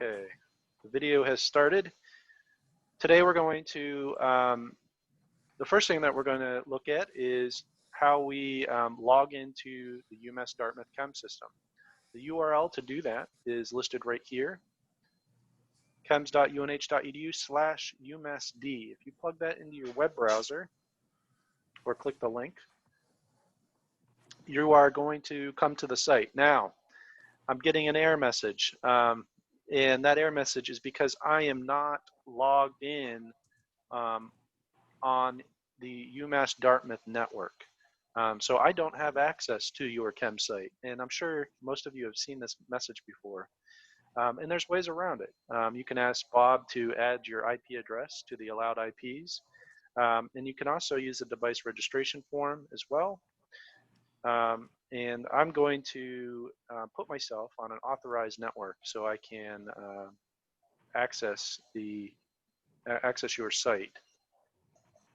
Okay, the video has started. Today we're going to, the first thing that we're going to look at is how we log into the UMass Dartmouth CEMS system. The URL to do that is listed right here, cems.unh.edu/UMassD. If you plug that into your web browser or click the link, you are going to come to the site. Now, I'm getting an error message. And that error message is because I am not logged in on the UMass Dartmouth network. So I don't have access to your CEMS site. And I'm sure most of you have seen this message before. And there's ways around it. You can ask Bob to add your IP address to the allowed IPs. And you can also use the device registration form as well. And I'm going to put myself on an authorized network so I can access your site.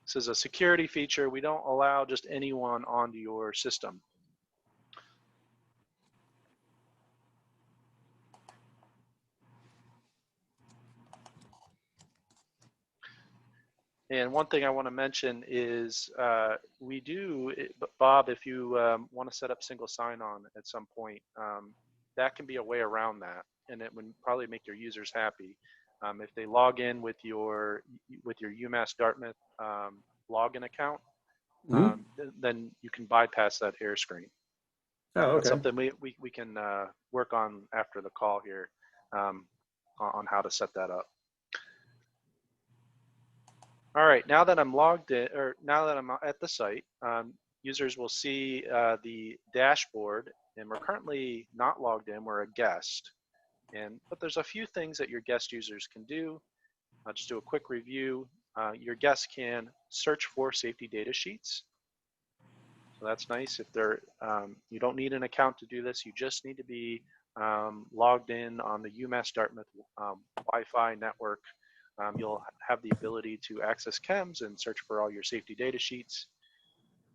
This is a security feature. We don't allow just anyone onto your system. And one thing I want to mention is we do, Bob, if you want to set up single sign-on at some point, that can be a way around that, and it would probably make your users happy. If they log in with your UMass Dartmouth login account, then you can bypass that error screen. Oh, okay. That's something we can work on after the call here on how to set that up. All right, now that I'm logged in, or now that I'm at the site, users will see the dashboard, and we're currently not logged in, we're a guest. But there's a few things that your guest users can do. I'll just do a quick review. Your guests can search for safety data sheets. So that's nice. If they're, you don't need an account to do this, you just need to be logged in on the UMass Dartmouth Wi-Fi network. You'll have the ability to access CEMS and search for all your safety data sheets.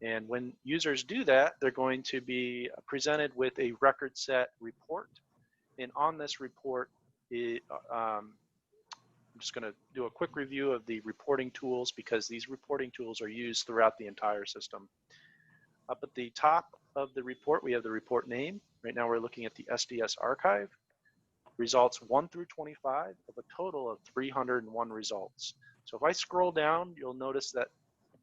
And when users do that, they're going to be presented with a record set report. And on this report, I'm just going to do a quick review of the reporting tools because these reporting tools are used throughout the entire system. Up at the top of the report, we have the report name. Right now we're looking at the SDS archive. Results 1 through 25 of a total of 301 results. So if I scroll down, you'll notice that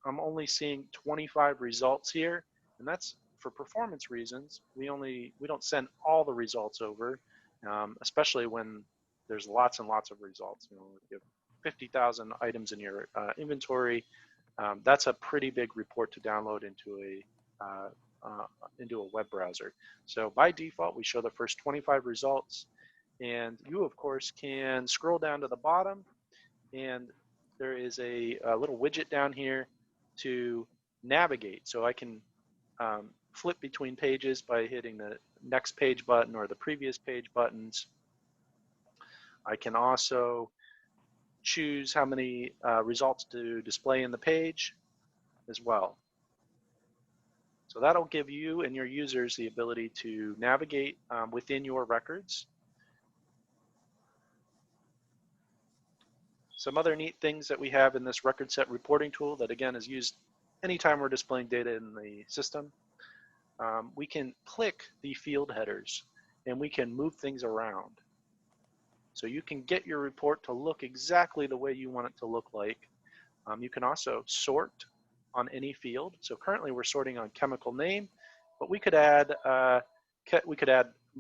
I'm only seeing 25 results here, and that's for performance reasons. We don't send all the results over, especially when there's lots and lots of results. You know, if you have 50,000 items in your inventory, that's a pretty big report to download into a web browser. So by default, we show the first 25 results. And you, of course, can scroll down to the bottom, and there is a little widget down here to navigate. So I can flip between pages by hitting the next page button or the previous page buttons. I can also choose how many results to display in the page as well. So that'll give you and your users the ability to navigate within your records. Some other neat things that we have in this record set reporting tool that again is used anytime we're displaying data in the system. We can click the field headers and we can move things around. So you can get your report to look exactly the way you want it to look like. You can also sort on any field. So currently we're sorting on chemical name, but we could add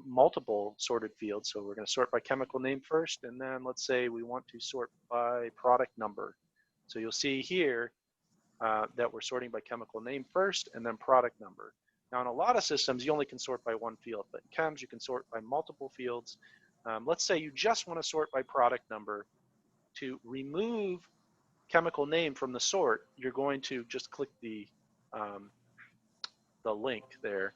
multiple sorted fields. So we're going to sort by chemical name first, and then let's say we want to sort by product number. So you'll see here that we're sorting by chemical name first and then product number. Now in a lot of systems you only can sort by one field, but in CEMS you can sort by multiple fields. Let's say you just want to sort by product number. To remove chemical name from the sort, you're going to just click the link there,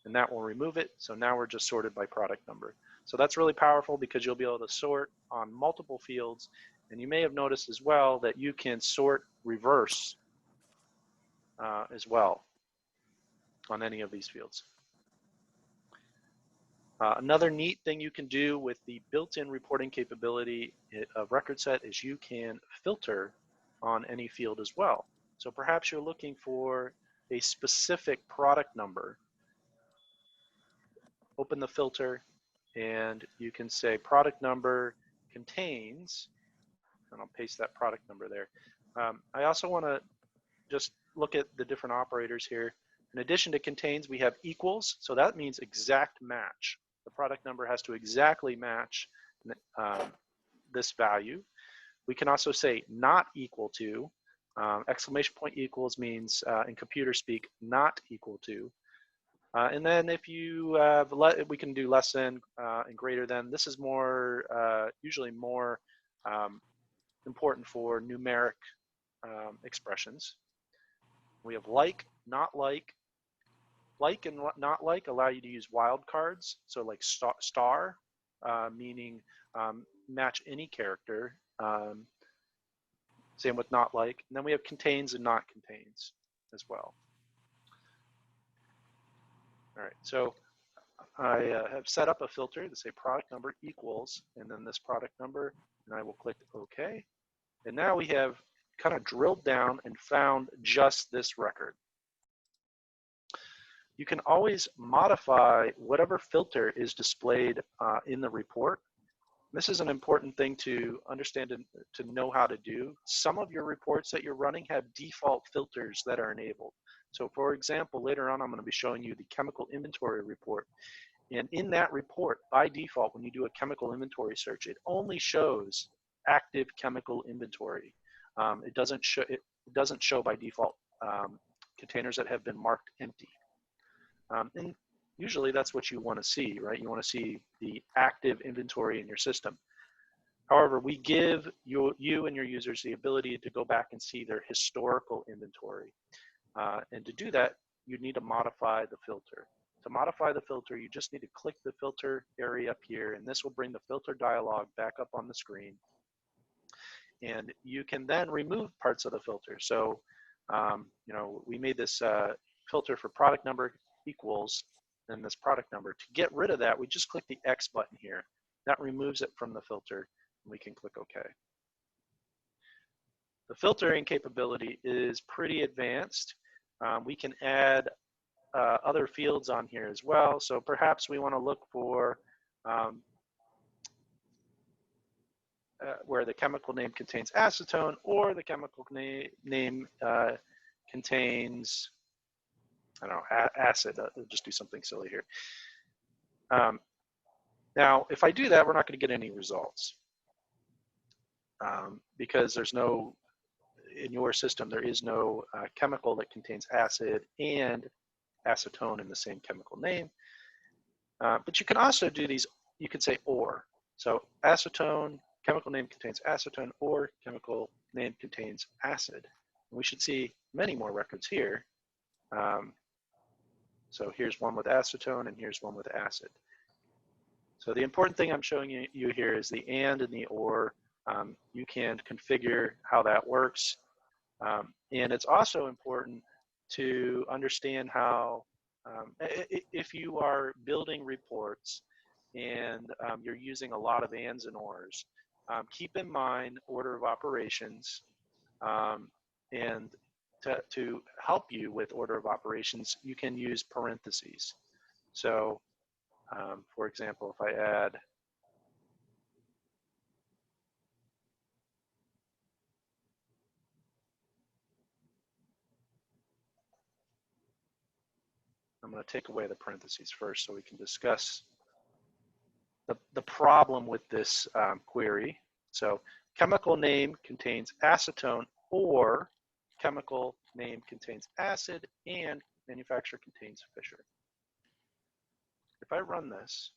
and that will remove it. So now we're just sorted by product number. So that's really powerful because you'll be able to sort on multiple fields. And you may have noticed as well that you can sort reverse as well on any of these fields. Another neat thing you can do with the built-in reporting capability of record set is you can filter on any field as well. So perhaps you're looking for a specific product number. Open the filter and you can say product number contains, and I'll paste that product number there. I also want to just look at the different operators here. In addition to contains, we have equals, so that means exact match. The product number has to exactly match this value. We can also say not equal to. Exclamation point equals means, in computer speak, not equal to. And then if you we can do less than and greater than. This is more usually more important for numeric expressions. We have like, not like. Like and not like allow you to use wildcards. So like star, meaning match any character. Same with not like. And then we have contains and not contains as well. All right, so I have set up a filter to say product number equals, and then this product number, and I will click OK. And now we have kind of drilled down and found just this record. You can always modify whatever filter is displayed in the report. This is an important thing to understand and to know how to do. Some of your reports that you're running have default filters that are enabled. So for example, later on I'm going to be showing you the chemical inventory report. And in that report, by default, when you do a chemical inventory search, it only shows active chemical inventory. It doesn't show by default containers that have been marked empty. And usually that's what you want to see, right? You want to see the active inventory in your system. However, we give you and your users the ability to go back and see their historical inventory. And to do that, you need to modify the filter. To modify the filter, you just need to click the filter area up here, and this will bring the filter dialog back up on the screen. And you can then remove parts of the filter. So, you know, we made this filter for product number equals and this product number. To get rid of that, we just click the X button here. That removes it from the filter, and we can click OK. The filtering capability is pretty advanced. We can add other fields on here as well. So perhaps we want to look for where the chemical name contains acetone, or the chemical name contains, I don't know, acid. I'll just do something silly here. Now, if I do that, we're not going to get any results because there's no, in your system, there is no chemical that contains acid and acetone in the same chemical name. But you can also do these, you could say or. So acetone, chemical name contains acetone, or chemical name contains acid. And we should see many more records here. So here's one with acetone, and here's one with acid. So the important thing I'm showing you here is the and the or. You can configure how that works. And it's also important to understand how, if you are building reports and you're using a lot of ands and ors, keep in mind order of operations. And to help you with order of operations, you can use parentheses. So, for example, if I add I'm going to take away the parentheses first so we can discuss the problem with this query. So chemical name contains acetone, or chemical name contains acid and manufacturer contains Fisher. If I run this,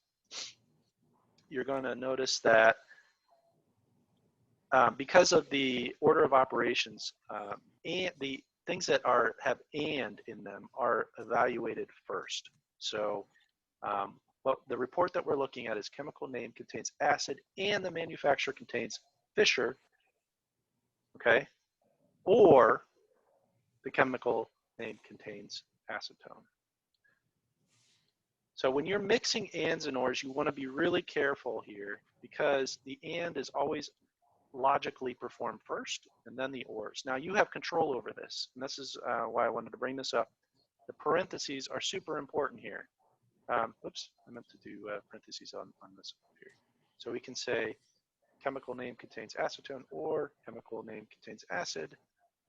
you're going to notice that because of the order of operations, and the things that have and in them are evaluated first. So the report that we're looking at is chemical name contains acid and the manufacturer contains Fisher, okay? Or the chemical name contains acetone. So when you're mixing ands and ors, you want to be really careful here because the and is always logically performed first and then the ors. Now you have control over this, and this is why I wanted to bring this up. The parentheses are super important here. Oops, I meant to do parentheses on this here. So we can say chemical name contains acetone or chemical name contains acid,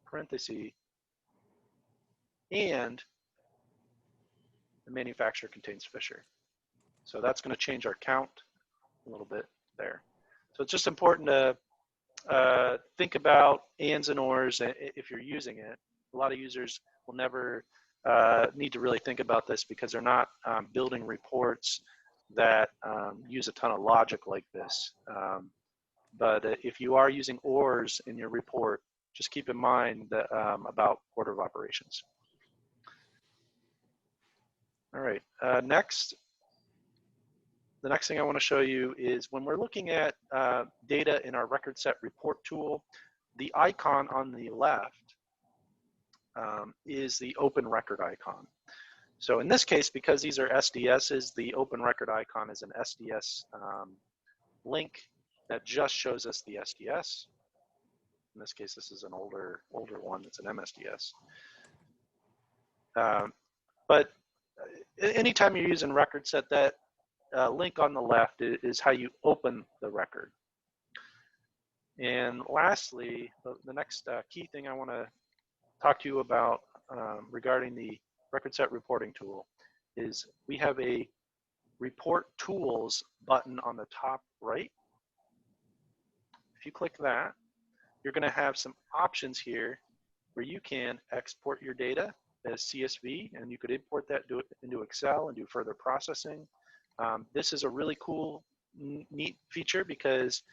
parenthesis, and the manufacturer contains Fisher. So that's going to change our count a little bit there. So it's just important to think about ands and ors if you're using it. A lot of users will never need to really think about this because they're not building reports that use a ton of logic like this. But if you are using ors in your report, just keep in mind that, about order of operations. All right, the next thing I want to show you is when we're looking at data in our record set report tool, the icon on the left is the open record icon. So in this case, because these are SDSs, the open record icon is an SDS link that just shows us the SDS. In this case, this is an older one. It's an MSDS. But anytime you're using record set, that link on the left is how you open the record. And lastly, the next key thing I want to talk to you about regarding the record set reporting tool is we have a report tools button on the top right. If you click that, you're going to have some options here where you can export your data as CSV, and you could import that into Excel and do further processing. This is a really cool, neat feature because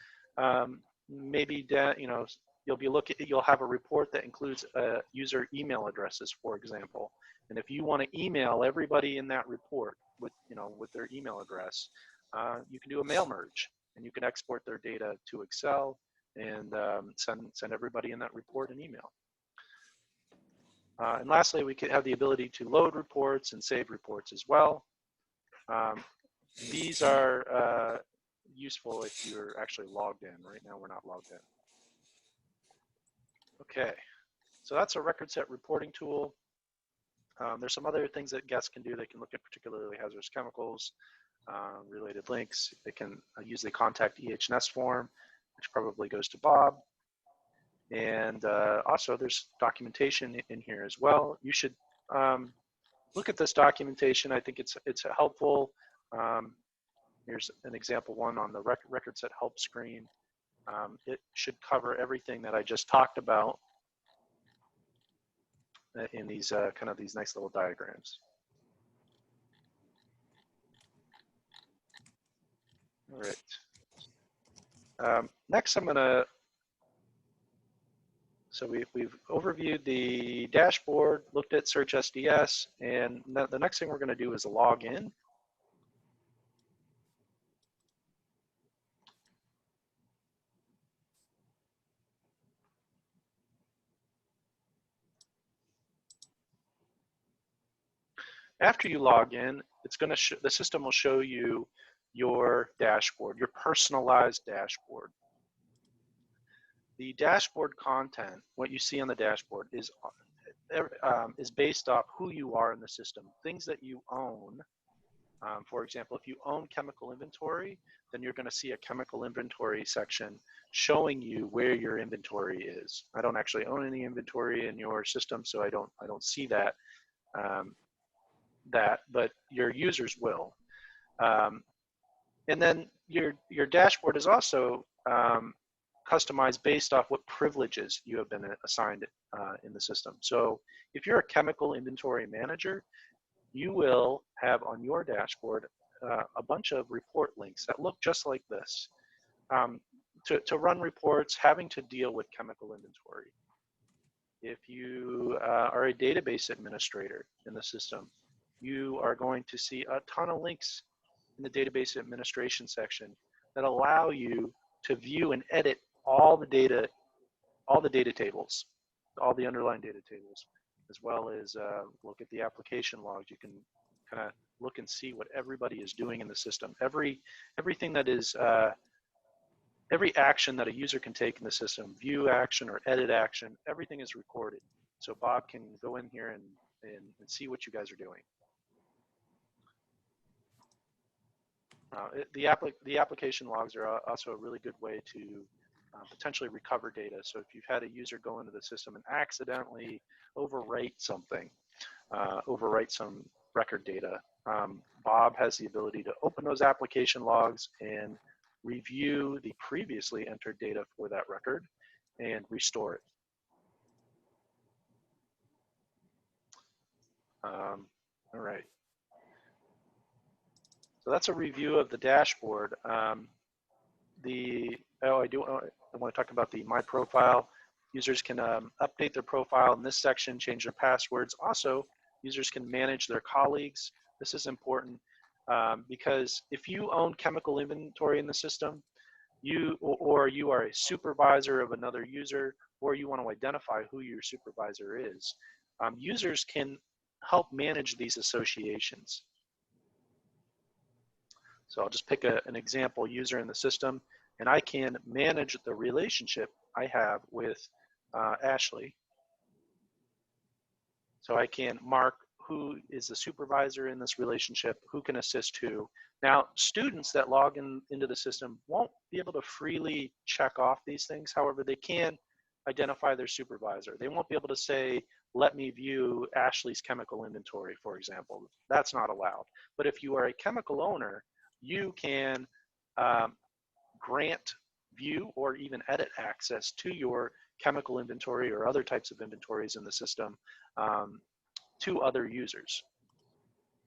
maybe you'll have a report that includes user email addresses, for example. And if you want to email everybody in that report with their email address, you can do a mail merge, and you can export their data to Excel and send everybody in that report an email. And lastly, we could have the ability to load reports and save reports as well. These are useful if you're actually logged in. Right now, we're not logged in. Okay, so that's a record set reporting tool. There's some other things that guests can do. They can look at particularly hazardous chemicals, related links. They can use the contact EH&S form, which probably goes to Bob. And also there's documentation in here as well. You should look at this documentation. I think it's helpful. Here's an example one on the record set help screen. It should cover everything that I just talked about in these kind of these nice little diagrams. All right. Next, I'm gonna. So we've overviewed the dashboard, looked at Search SDS, and the next thing we're going to do is log in. After you log in, it's going to the system will show you your dashboard, your personalized dashboard. The dashboard content, what you see on the dashboard, is based off who you are in the system, things that you own. For example, if you own chemical inventory, then you're going to see a chemical inventory section showing you where your inventory is. I don't actually own any inventory in your system, so I don't see that. But your users will. And then your dashboard is also customized based off what privileges you have been assigned in the system. So if you're a chemical inventory manager, you will have on your dashboard a bunch of report links that look just like this. To run reports having to deal with chemical inventory. If you are a database administrator in the system, you are going to see a ton of links in the database administration section that allow you to view and edit all the data tables, all the underlying data tables, as well as look at the application logs. You can kind of look and see what everybody is doing in the system. Everything that is, every action that a user can take in the system, view action or edit action, everything is recorded. So Bob can go in here and see what you guys are doing. The application logs are also a really good way to potentially recover data. So if you've had a user go into the system and accidentally overwrite something, overwrite some record data, Bob has the ability to open those application logs and review the previously entered data for that record and restore it. All right. So that's a review of the dashboard. I want to talk about the My Profile. Users can update their profile in this section, change their passwords. Also, users can manage their colleagues. This is important because if you own chemical inventory in the system, or you are a supervisor of another user, or you want to identify who your supervisor is, users can help manage these associations. So I'll just pick an example user in the system, and I can manage the relationship I have with Ashley. So I can mark who is the supervisor in this relationship, who can assist who. Now, students that log into the system won't be able to freely check off these things. However, they can identify their supervisor. They won't be able to say, let me view Ashley's chemical inventory, for example. That's not allowed. But if you are a chemical owner, you can grant, view, or even edit access to your chemical inventory or other types of inventories in the system to other users.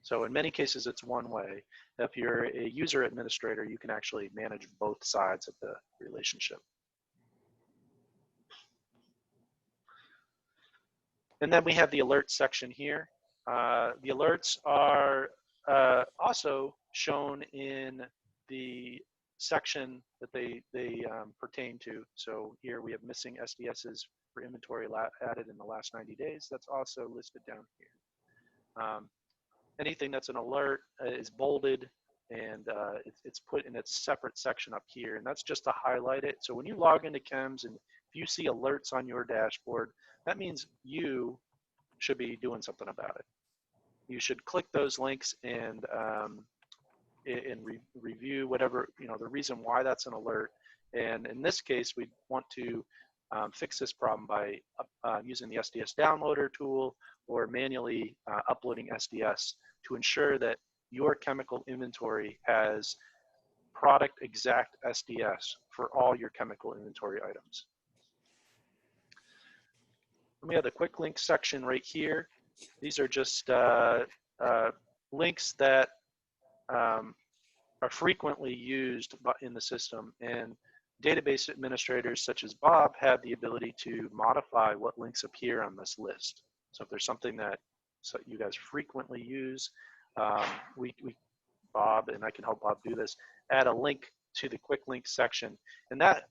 So in many cases, it's one way. If you're a user administrator, you can actually manage both sides of the relationship. And then we have the alerts section here. The alerts are also shown in the section that they pertain to. So here we have missing SDSs for inventory added in the last 90 days. That's also listed down here. Anything that's an alert is bolded, and it's put in its separate section up here, and that's just to highlight it. So when you log into CEMS and if you see alerts on your dashboard, that means you should be doing something about it. You should click those links and review whatever, the reason why that's an alert. And in this case, we want to fix this problem by using the SDS downloader tool or manually uploading SDS to ensure that your chemical inventory has product exact SDS for all your chemical inventory items. We have the quick link section right here. These are just links that are frequently used in the system, and database administrators such as Bob have the ability to modify what links appear on this list. So if there's something that you guys frequently use, Bob, and I can help Bob do this, add a link to the quick link section. And that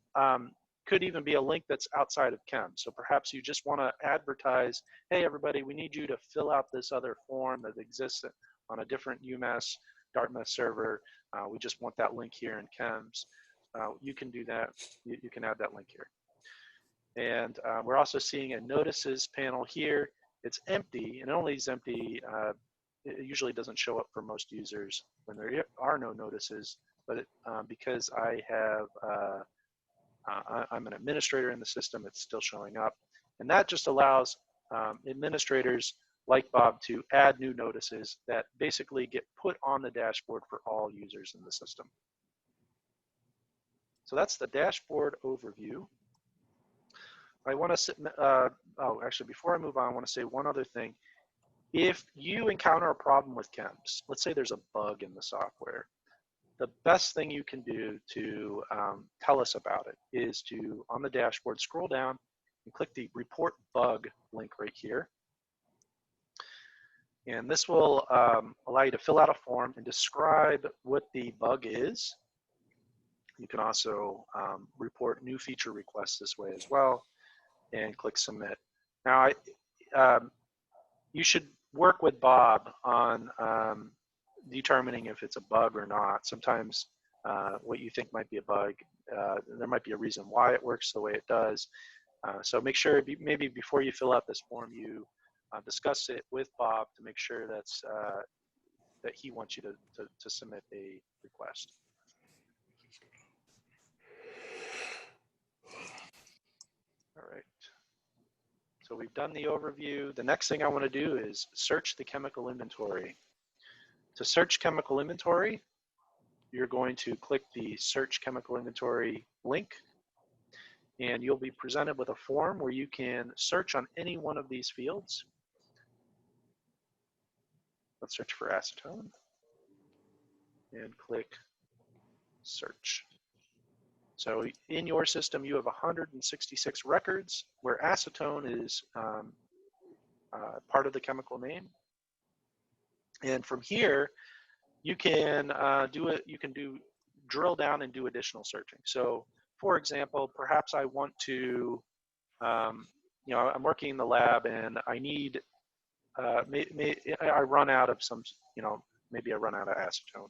could even be a link that's outside of CEMS. So perhaps you just want to advertise, hey, everybody, we need you to fill out this other form that exists on a different UMass Dartmouth server. We just want that link here in CEMS. You can do that. You can add that link here. And we're also seeing a notices panel here. It's empty, and only is empty. It usually doesn't show up for most users when there are no notices, but because I'm an administrator in the system, it's still showing up. And that just allows administrators like Bob to add new notices that basically get put on the dashboard for all users in the system. So that's the dashboard overview. I want to, actually, before I move on, I want to say one other thing. If you encounter a problem with CEMS, let's say there's a bug in the software, the best thing you can do to tell us about it is to, on the dashboard, scroll down and click the report bug link right here. And this will allow you to fill out a form and describe what the bug is. You can also report new feature requests this way as well, and click submit. Now, you should work with Bob on determining if it's a bug or not. Sometimes what you think might be a bug, there might be a reason why it works the way it does. So make sure maybe before you fill out this form, you discuss it with Bob to make sure that he wants you to submit a request. All right. So we've done the overview. The next thing I want to do is search the chemical inventory. To search chemical inventory, you're going to click the Search Chemical Inventory link, and you'll be presented with a form where you can search on any one of these fields. Let's search for acetone and click Search. So in your system, you have 166 records where acetone is part of the chemical name. And from here, you can drill down and do additional searching. So for example, perhaps I want to, I'm working in the lab and I need, I run out of some, maybe I run out of acetone,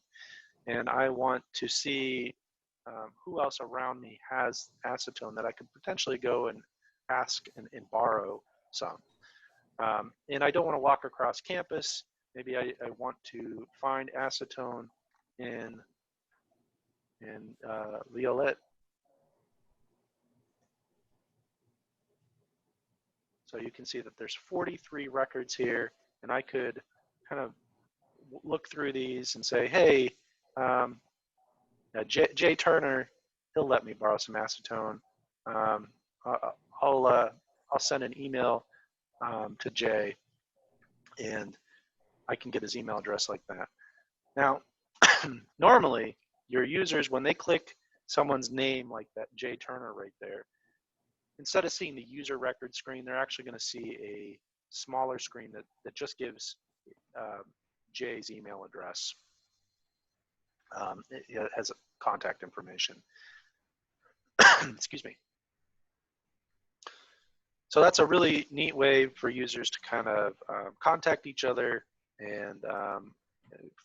and I want to see who else around me has acetone that I could potentially go and ask and borrow some. And I don't want to walk across campus. Maybe I want to find acetone in Violette. So you can see that there's 43 records here, and I could kind of look through these and say, hey, Jay Turner, he'll let me borrow some acetone. I'll send an email to Jay, and I can get his email address like that. Now, normally, your users, when they click someone's name like that Jay Turner right there, instead of seeing the user record screen, they're actually going to see a smaller screen that just gives Jay's email address. It has contact information. Excuse me. So that's a really neat way for users to kind of contact each other and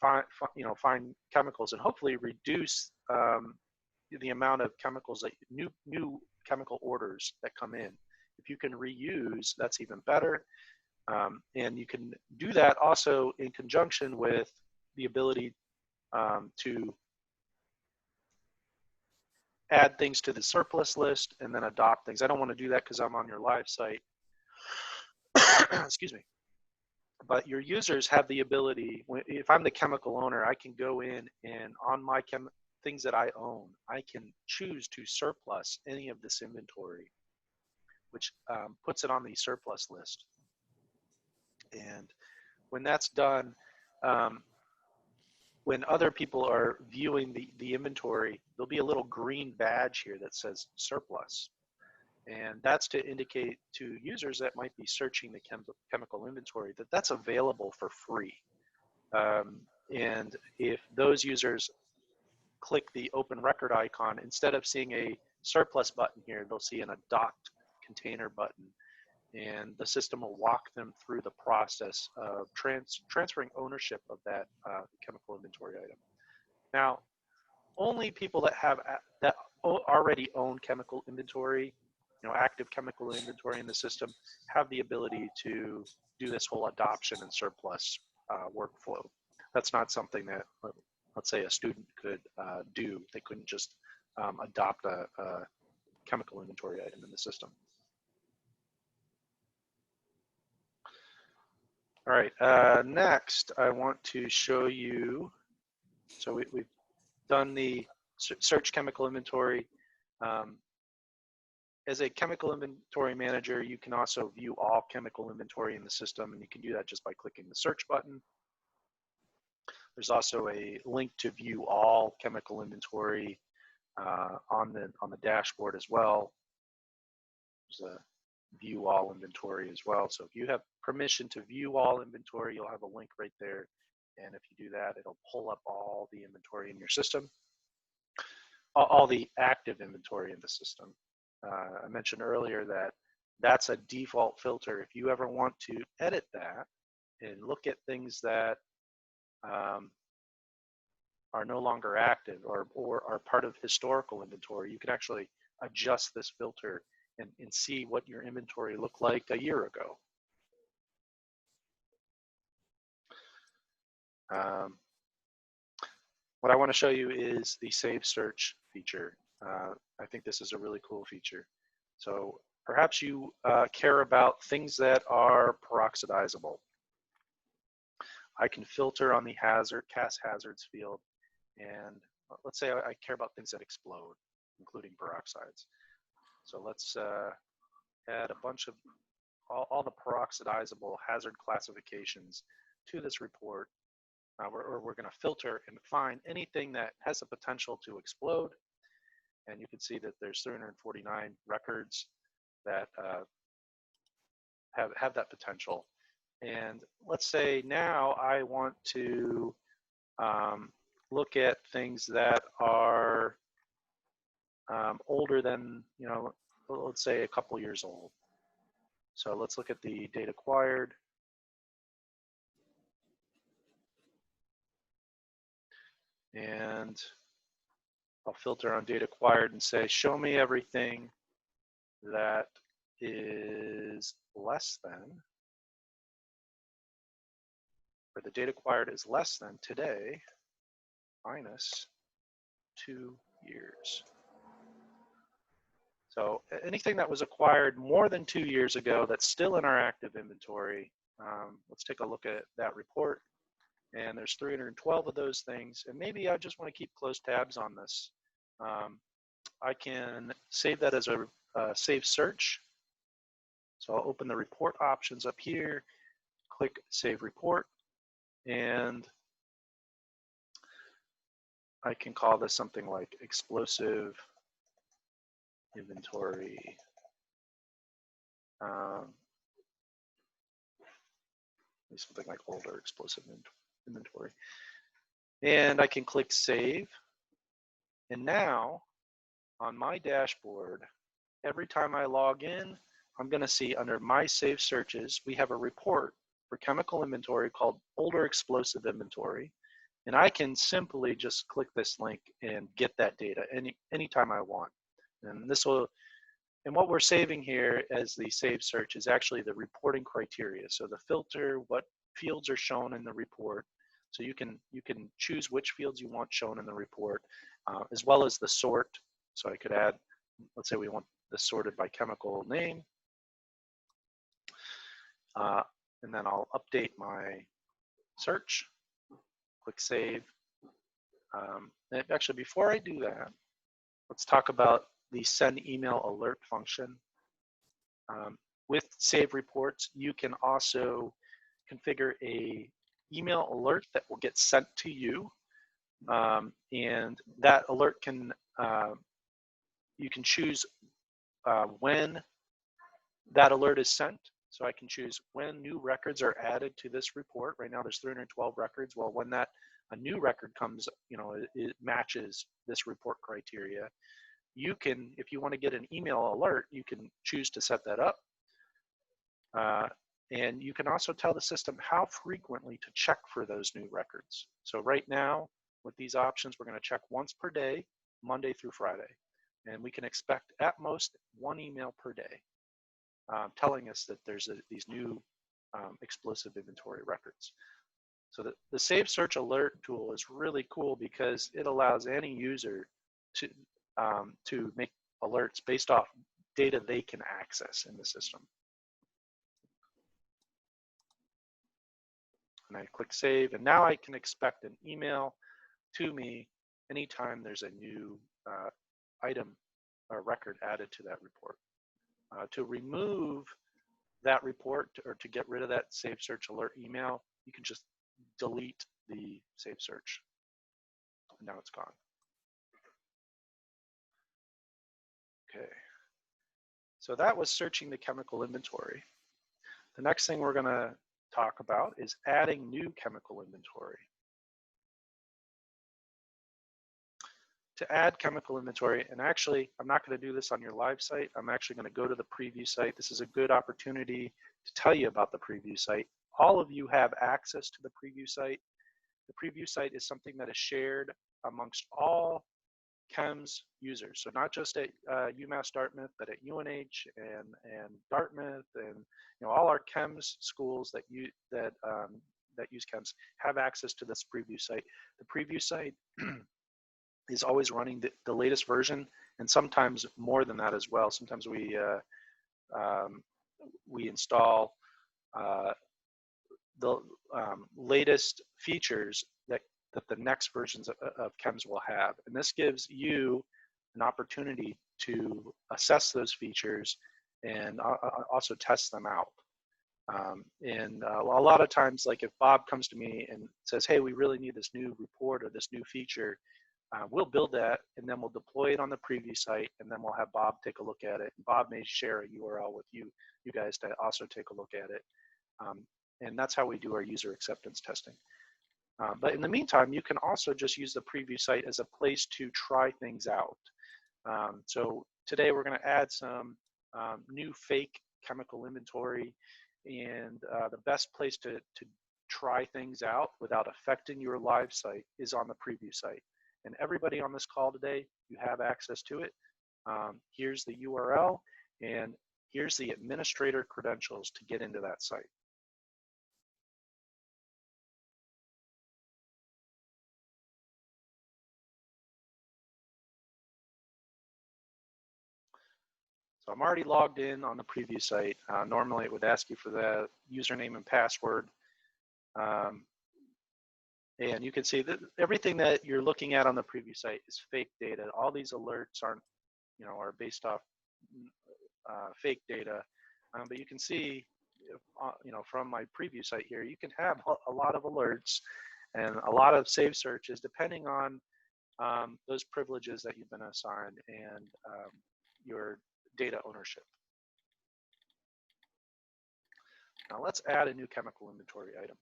find chemicals and hopefully reduce the amount of chemicals that new chemical orders that come in. If you can reuse, that's even better. And you can do that also in conjunction with the ability to add things to the surplus list and then adopt things. I don't want to do that because I'm on your live site. Excuse me. But your users have the ability, if I'm the chemical owner, I can go in and on my things that I own, I can choose to surplus any of this inventory, which puts it on the surplus list. And when that's done, when other people are viewing the inventory, there'll be a little green badge here that says surplus. And that's to indicate to users that might be searching the chemical inventory that that's available for free. And if those users click the open record icon, instead of seeing a surplus button here, they'll see an adopt container button. And the system will walk them through the process of transferring ownership of that chemical inventory item. Now, only people that already own chemical inventory, active chemical inventory in the system, have the ability to do this whole adoption and surplus workflow. That's not something that, let's say, a student could do. They couldn't just adopt a chemical inventory item in the system. All right, next I want to show you, so we've done the search chemical inventory. As a chemical inventory manager, you can also view all chemical inventory in the system, and you can do that just by clicking the search button. There's also a link to view all chemical inventory on the dashboard as well. There's a view all inventory as well. So if you have permission to view all inventory, you'll have a link right there. And if you do that, it'll pull up all the inventory in your system, all the active inventory in the system. I mentioned earlier that that's a default filter. If you ever want to edit that and look at things that are no longer active or are part of historical inventory, you can actually adjust this filter and see what your inventory looked like a year ago. What I want to show you is the Save Search feature. I think this is a really cool feature. So perhaps you care about things that are peroxidizable. I can filter on the cast hazards field, and let's say I care about things that explode, including peroxides. So let's add a bunch of all the peroxidizable hazard classifications to this report. We're going to filter and find anything that has the potential to explode. And you can see that there's 349 records that have that potential. And let's say now I want to look at things that are older than, let's say a couple years old. So let's look at the data acquired. And I'll filter on data acquired and say, show me everything that is less than, or the data acquired is less than today minus 2 years. So anything that was acquired more than 2 years ago that's still in our active inventory, let's take a look at that report. And there's 312 of those things. And maybe I just want to keep close tabs on this. I can save that as a save search. So I'll open the report options up here, click Save Report, and I can call this something like explosive inventory. Something like older explosive inventory. And I can click Save. And now on my dashboard, every time I log in, I'm going to see under My Save Searches, we have a report for chemical inventory called Older Explosive Inventory. And I can simply just click this link and get that data anytime I want. And this will, and what we're saving here as the Save Search is actually the reporting criteria. So the filter, what fields are shown in the report. So you can choose which fields you want shown in the report, as well as the sort. So I could add, let's say we want this sorted by chemical name. And then I'll update my search, click Save. And actually, before I do that, let's talk about the Send Email Alert function. With Save Reports, you can also configure a email alert that will get sent to you. And that alert can, you can choose when that alert is sent. So I can choose when new records are added to this report. Right now there's 312 records. Well, when a new record comes, it matches this report criteria. You can, if you want to get an email alert, you can choose to set that up. And you can also tell the system how frequently to check for those new records. So right now, with these options, we're going to check once per day, Monday through Friday. And we can expect at most 1 email per day, telling us that there's these new explosive inventory records. So the Save Search Alert tool is really cool because it allows any user to make alerts based off data they can access in the system. And I click Save, and now I can expect an email to me anytime there's a new item or record added to that report. To remove that report or to get rid of that Save Search Alert email, you can just delete the Save Search. And now it's gone. Okay. So that was searching the chemical inventory. The next thing we're going to talk about is adding new chemical inventory. To add chemical inventory, and actually, I'm not going to do this on your live site. I'm actually going to go to the preview site. This is a good opportunity to tell you about the preview site. All of you have access to the preview site. the preview site is something that is shared amongst all CEMS users. So not just at UMass Dartmouth, but at UNH and Dartmouth, and all our CEMS schools that use CEMS have access to this preview site. The preview site is always running the latest version, and sometimes more than that as well. Sometimes we install the latest features that the next versions of CEMS will have. And this gives you an opportunity to assess those features and also test them out. A lot of times, like if Bob comes to me and says, hey, we really need this new report or this new feature, we'll build that, and then we'll deploy it on the preview site, and then we'll have Bob take a look at it. Bob may share a URL with you guys to also take a look at it. And that's how we do our user acceptance testing. But in the meantime, you can also just use the preview site as a place to try things out. So today we're going to add some new fake chemical inventory, and the best place to try things out without affecting your live site is on the preview site. And everybody on this call today, you have access to it. Here's the URL, and here's the administrator credentials to get into that site. So I'm already logged in on the preview site. Normally it would ask you for the username and password. And you can see that everything that you're looking at on the preview site is fake data. All these alerts are based off fake data. But you can see, from my preview site here, you can have a lot of alerts and a lot of saved searches depending on those privileges that you've been assigned and your data ownership. Now let's add a new chemical inventory item.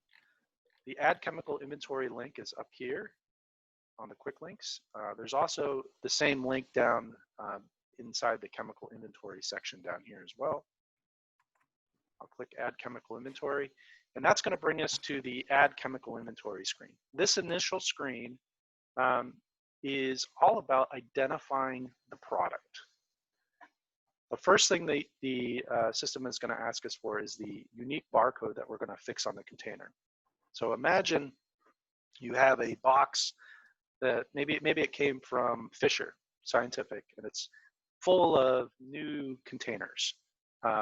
The Add Chemical Inventory link is up here on the quick links. There's also the same link down inside the chemical inventory section down here as well. I'll click Add Chemical Inventory, and that's going to bring us to the Add Chemical Inventory screen. This initial screen is all about identifying the product. The first thing the system is going to ask us for is the unique barcode that we're going to fix on the container. So imagine you have a box that maybe it came from Fisher Scientific, and it's full of new containers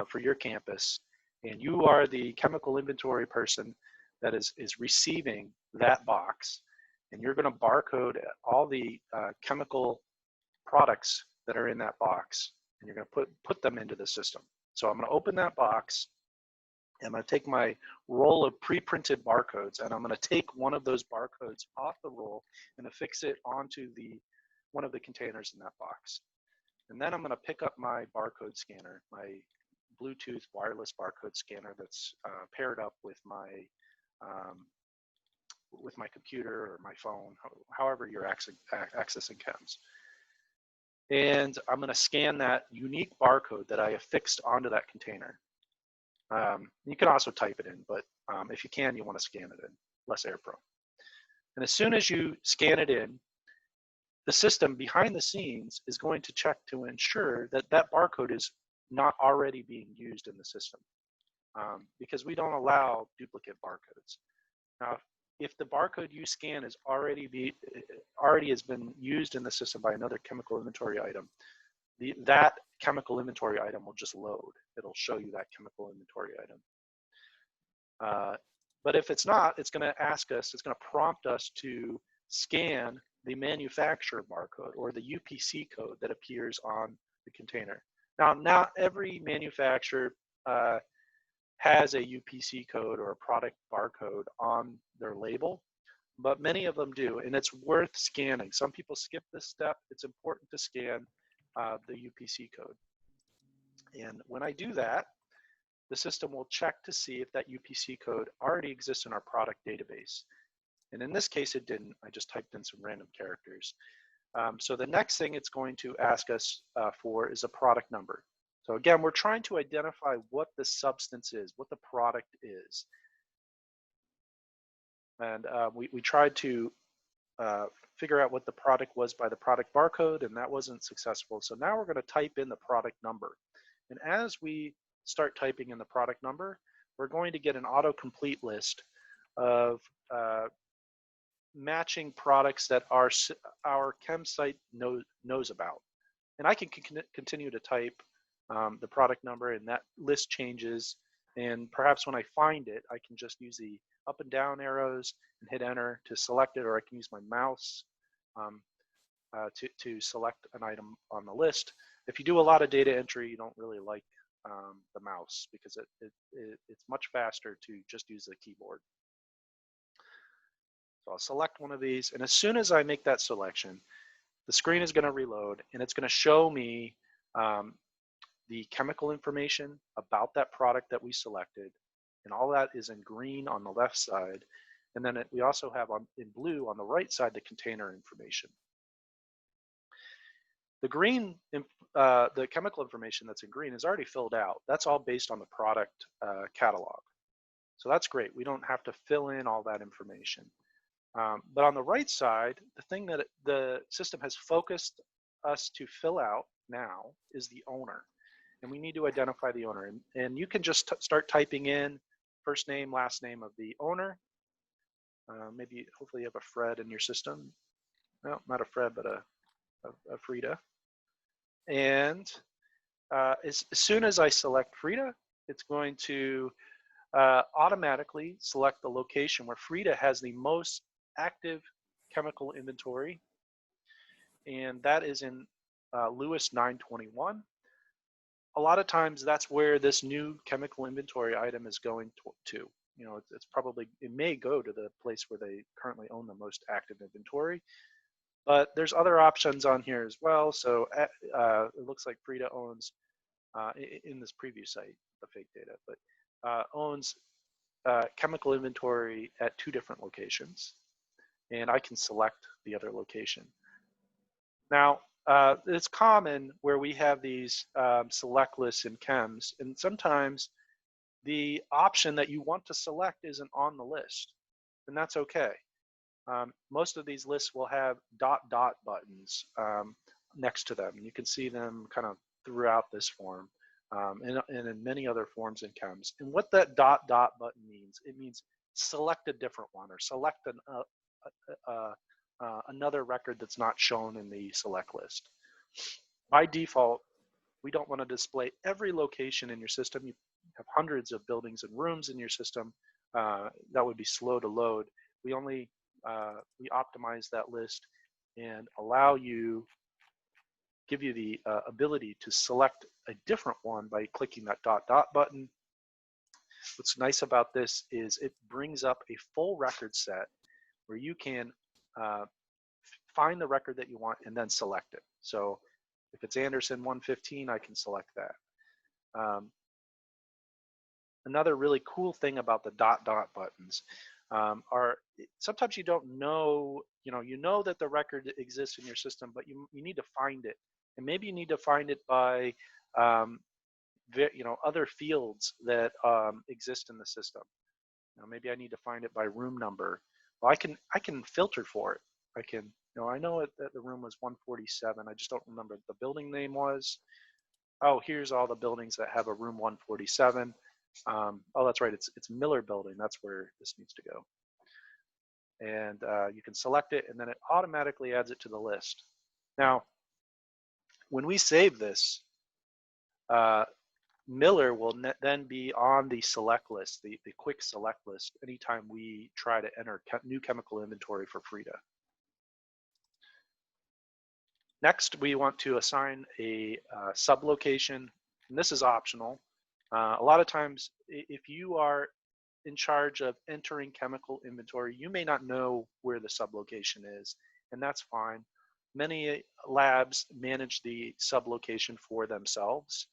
for your campus, and you are the chemical inventory person that is receiving that box, and you're going to barcode all the chemical products that are in that box, and you're going to put them into the system. So I'm going to open that box, and I'm going to take my roll of pre-printed barcodes, and I'm going to take one of those barcodes off the roll and affix it onto one of the containers in that box. And then I'm going to pick up my barcode scanner, my Bluetooth wireless barcode scanner that's paired up with my computer or my phone, however you're accessing CEMS. And I'm going to scan that unique barcode that I affixed onto that container. You can also type it in, but if you can, you want to scan it in, less error prone. And as soon as you scan it in, the system behind the scenes is going to check to ensure that that barcode is not already being used in the system, because we don't allow duplicate barcodes. Now, if the barcode you scan is already has been used in the system by another chemical inventory item, that chemical inventory item will just load. It'll show you that chemical inventory item. But if it's not, it's going to ask us, it's going to prompt us to scan the manufacturer barcode or the UPC code that appears on the container. Now, not every manufacturer has a UPC code or a product barcode on their label, but many of them do, and it's worth scanning. Some people skip this step. It's important to scan the UPC code. And when I do that, the system will check to see if that UPC code already exists in our product database. And in this case, it didn't. I just typed in some random characters. So the next thing it's going to ask us for is a product number. So again, we're trying to identify what the substance is, what the product is. And we tried to figure out what the product was by the product barcode, and that wasn't successful. So now we're going to type in the product number. And as we start typing in the product number, we're going to get an autocomplete list of matching products that our CEMS site knows about. And I can continue to type the product number, and that list changes. And perhaps when I find it, I can just use the up and down arrows and hit enter to select it, or I can use my mouse to select an item on the list. If you do a lot of data entry, you don't really like the mouse because it's much faster to just use the keyboard. So I'll select one of these, and as soon as I make that selection, the screen is going to reload, and it's going to show me the chemical information about that product that we selected, and all that is in green on the left side. And then we also have in blue on the right side the container information. The green, the chemical information that's in green is already filled out. That's all based on the product catalog. So that's great. We don't have to fill in all that information. But on the right side, the thing that the system has focused us to fill out now is the owner. And we need to identify the owner. And you can just start typing in first name, last name of the owner. Maybe, hopefully you have a Fred in your system. No, not a Fred, but a Frida. And as soon as I select Frida, it's going to automatically select the location where Frida has the most active chemical inventory, and that is in Lewis 921. A lot of times that's where this new chemical inventory item is going to. You know, it's probably, it may go to the place where they currently own the most active inventory, but there's other options on here as well. So it looks like Frida owns, in this preview site, the fake data, but owns chemical inventory at 2 different locations, and I can select the other location. Now, it's common where we have these select lists in CEMS, and sometimes the option that you want to select isn't on the list, and that's okay. Most of these lists will have ... buttons next to them, and you can see them kind of throughout this form and in many other forms in CEMS. And what that ... button means, it means select a different one, or select another record that's not shown in the select list. By default, we don't want to display every location in your system. You have hundreds of buildings and rooms in your system. That would be slow to load. We only we optimize that list and give you the ability to select a different one by clicking that ... button. What's nice about this is it brings up a full record set where you can find the record that you want and then select it. So if it's Anderson 115, I can select that. Another really cool thing about the ... buttons are sometimes you don't know, you know that the record exists in your system, but you need to find it. And maybe you need to find it by other fields that exist in the system. Maybe I need to find it by room number. Well, I can filter for it. I can, I know that the room was 147. I just don't remember what the building name was. Oh, here's all the buildings that have a room 147. Oh, that's right. It's Miller Building. That's where this needs to go. And you can select it, and then it automatically adds it to the list. Now, when we save this, Miller will then be on the select list, the quick select list, anytime we try to enter new chemical inventory for Frida. Next, we want to assign a sublocation, and this is optional. A lot of times, if you are in charge of entering chemical inventory, you may not know where the sublocation is, and that's fine. Many labs manage the sublocation for themselves,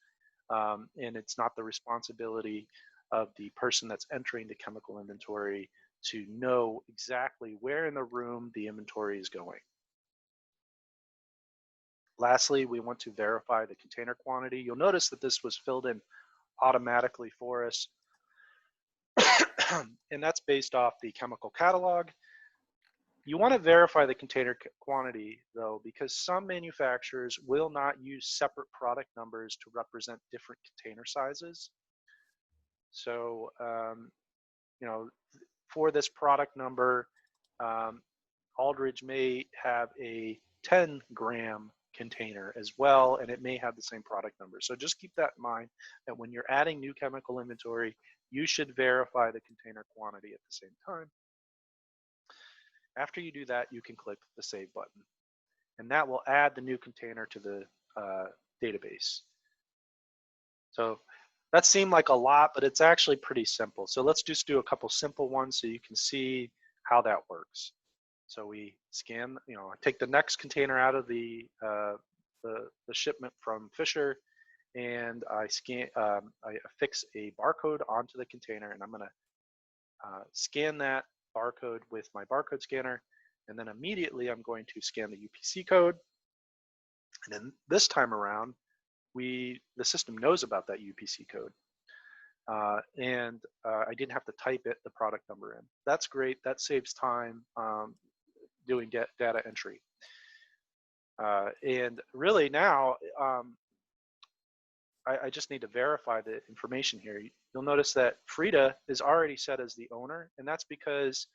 and it's not the responsibility of the person that's entering the chemical inventory to know exactly where in the room the inventory is going. Lastly, we want to verify the container quantity. You'll notice that this was filled in automatically for us. and that's based off the chemical catalog. You want to verify the container quantity, though, because some manufacturers will not use separate product numbers to represent different container sizes. So, you know, for this product number, Aldridge may have a 10-gram container as well, and it may have the same product number. So just keep that in mind, that when you're adding new chemical inventory, you should verify the container quantity at the same time. After you do that, you can click the Save button, and that will add the new container to the database. So that seemed like a lot, but it's actually pretty simple. So let's just do a couple simple ones so you can see how that works. So we scan, take the next container out of the shipment from Fisher, and I affix a barcode onto the container, and I'm going to scan that barcode with my barcode scanner, and then immediately I'm going to scan the UPC code. And then this time around, the system knows about that UPC code. And I didn't have to type the product number in. That's great. That saves time doing data entry. And really now, I just need to verify the information here. You'll notice that Frida is already set as the owner, and that's because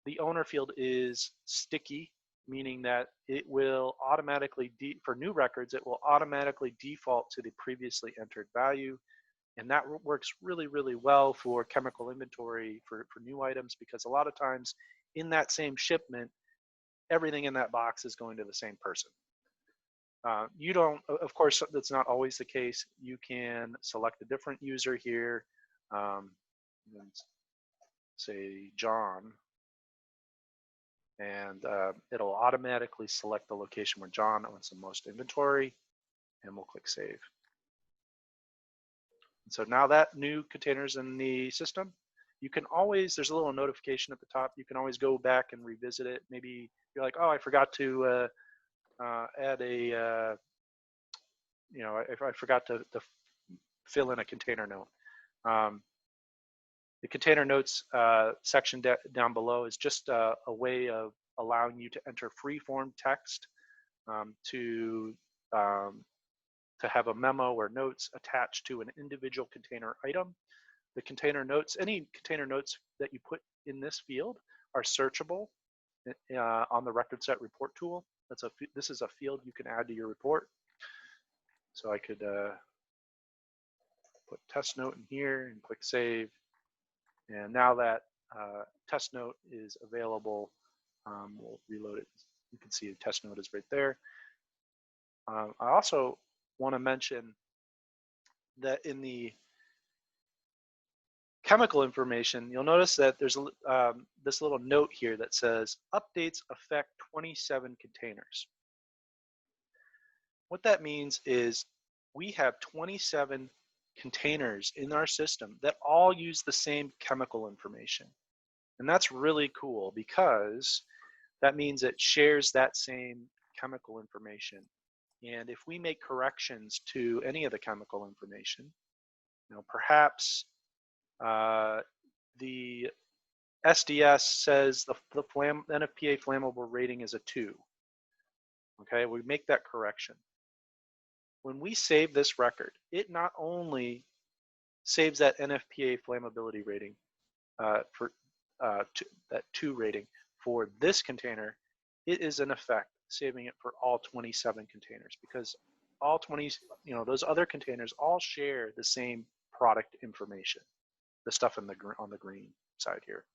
the owner field is sticky, meaning that it will automatically, for new records, it will automatically default to the previously entered value. And that works really, really well for chemical inventory for new items, because a lot of times in that same shipment, everything in that box is going to the same person. You don't, of course, that's not always the case. You can select a different user here, say John, and it'll automatically select the location where John owns the most inventory, and we'll click Save. And so now that new container's in the system, you can always, there's a little notification at the top, you can always go back and revisit it. Maybe you're like, oh, I forgot to add a, I forgot to fill in a container note. The container notes section down below is just a way of allowing you to enter free-form text to have a memo or notes attached to an individual container item. The container notes, any container notes that you put in this field are searchable on the record set report tool. This is a field you can add to your report. So I could put test note in here and click Save. And now that test note is available, we'll reload it. You can see the test note is right there. I also want to mention that in the chemical information, you'll notice that there's this little note here that says updates affect 27 containers. What that means is we have 27 containers in our system that all use the same chemical information. And that's really cool, because that means it shares that same chemical information. And if we make corrections to any of the chemical information, perhaps the SDS says the NFPA flammable rating is a 2. Okay, we make that correction. When we save this record, it not only saves that NFPA flammability rating for that 2 rating for this container, it is in effect saving it for all 27 containers, because all 20, those other containers all share the same product information, the stuff on the green side here.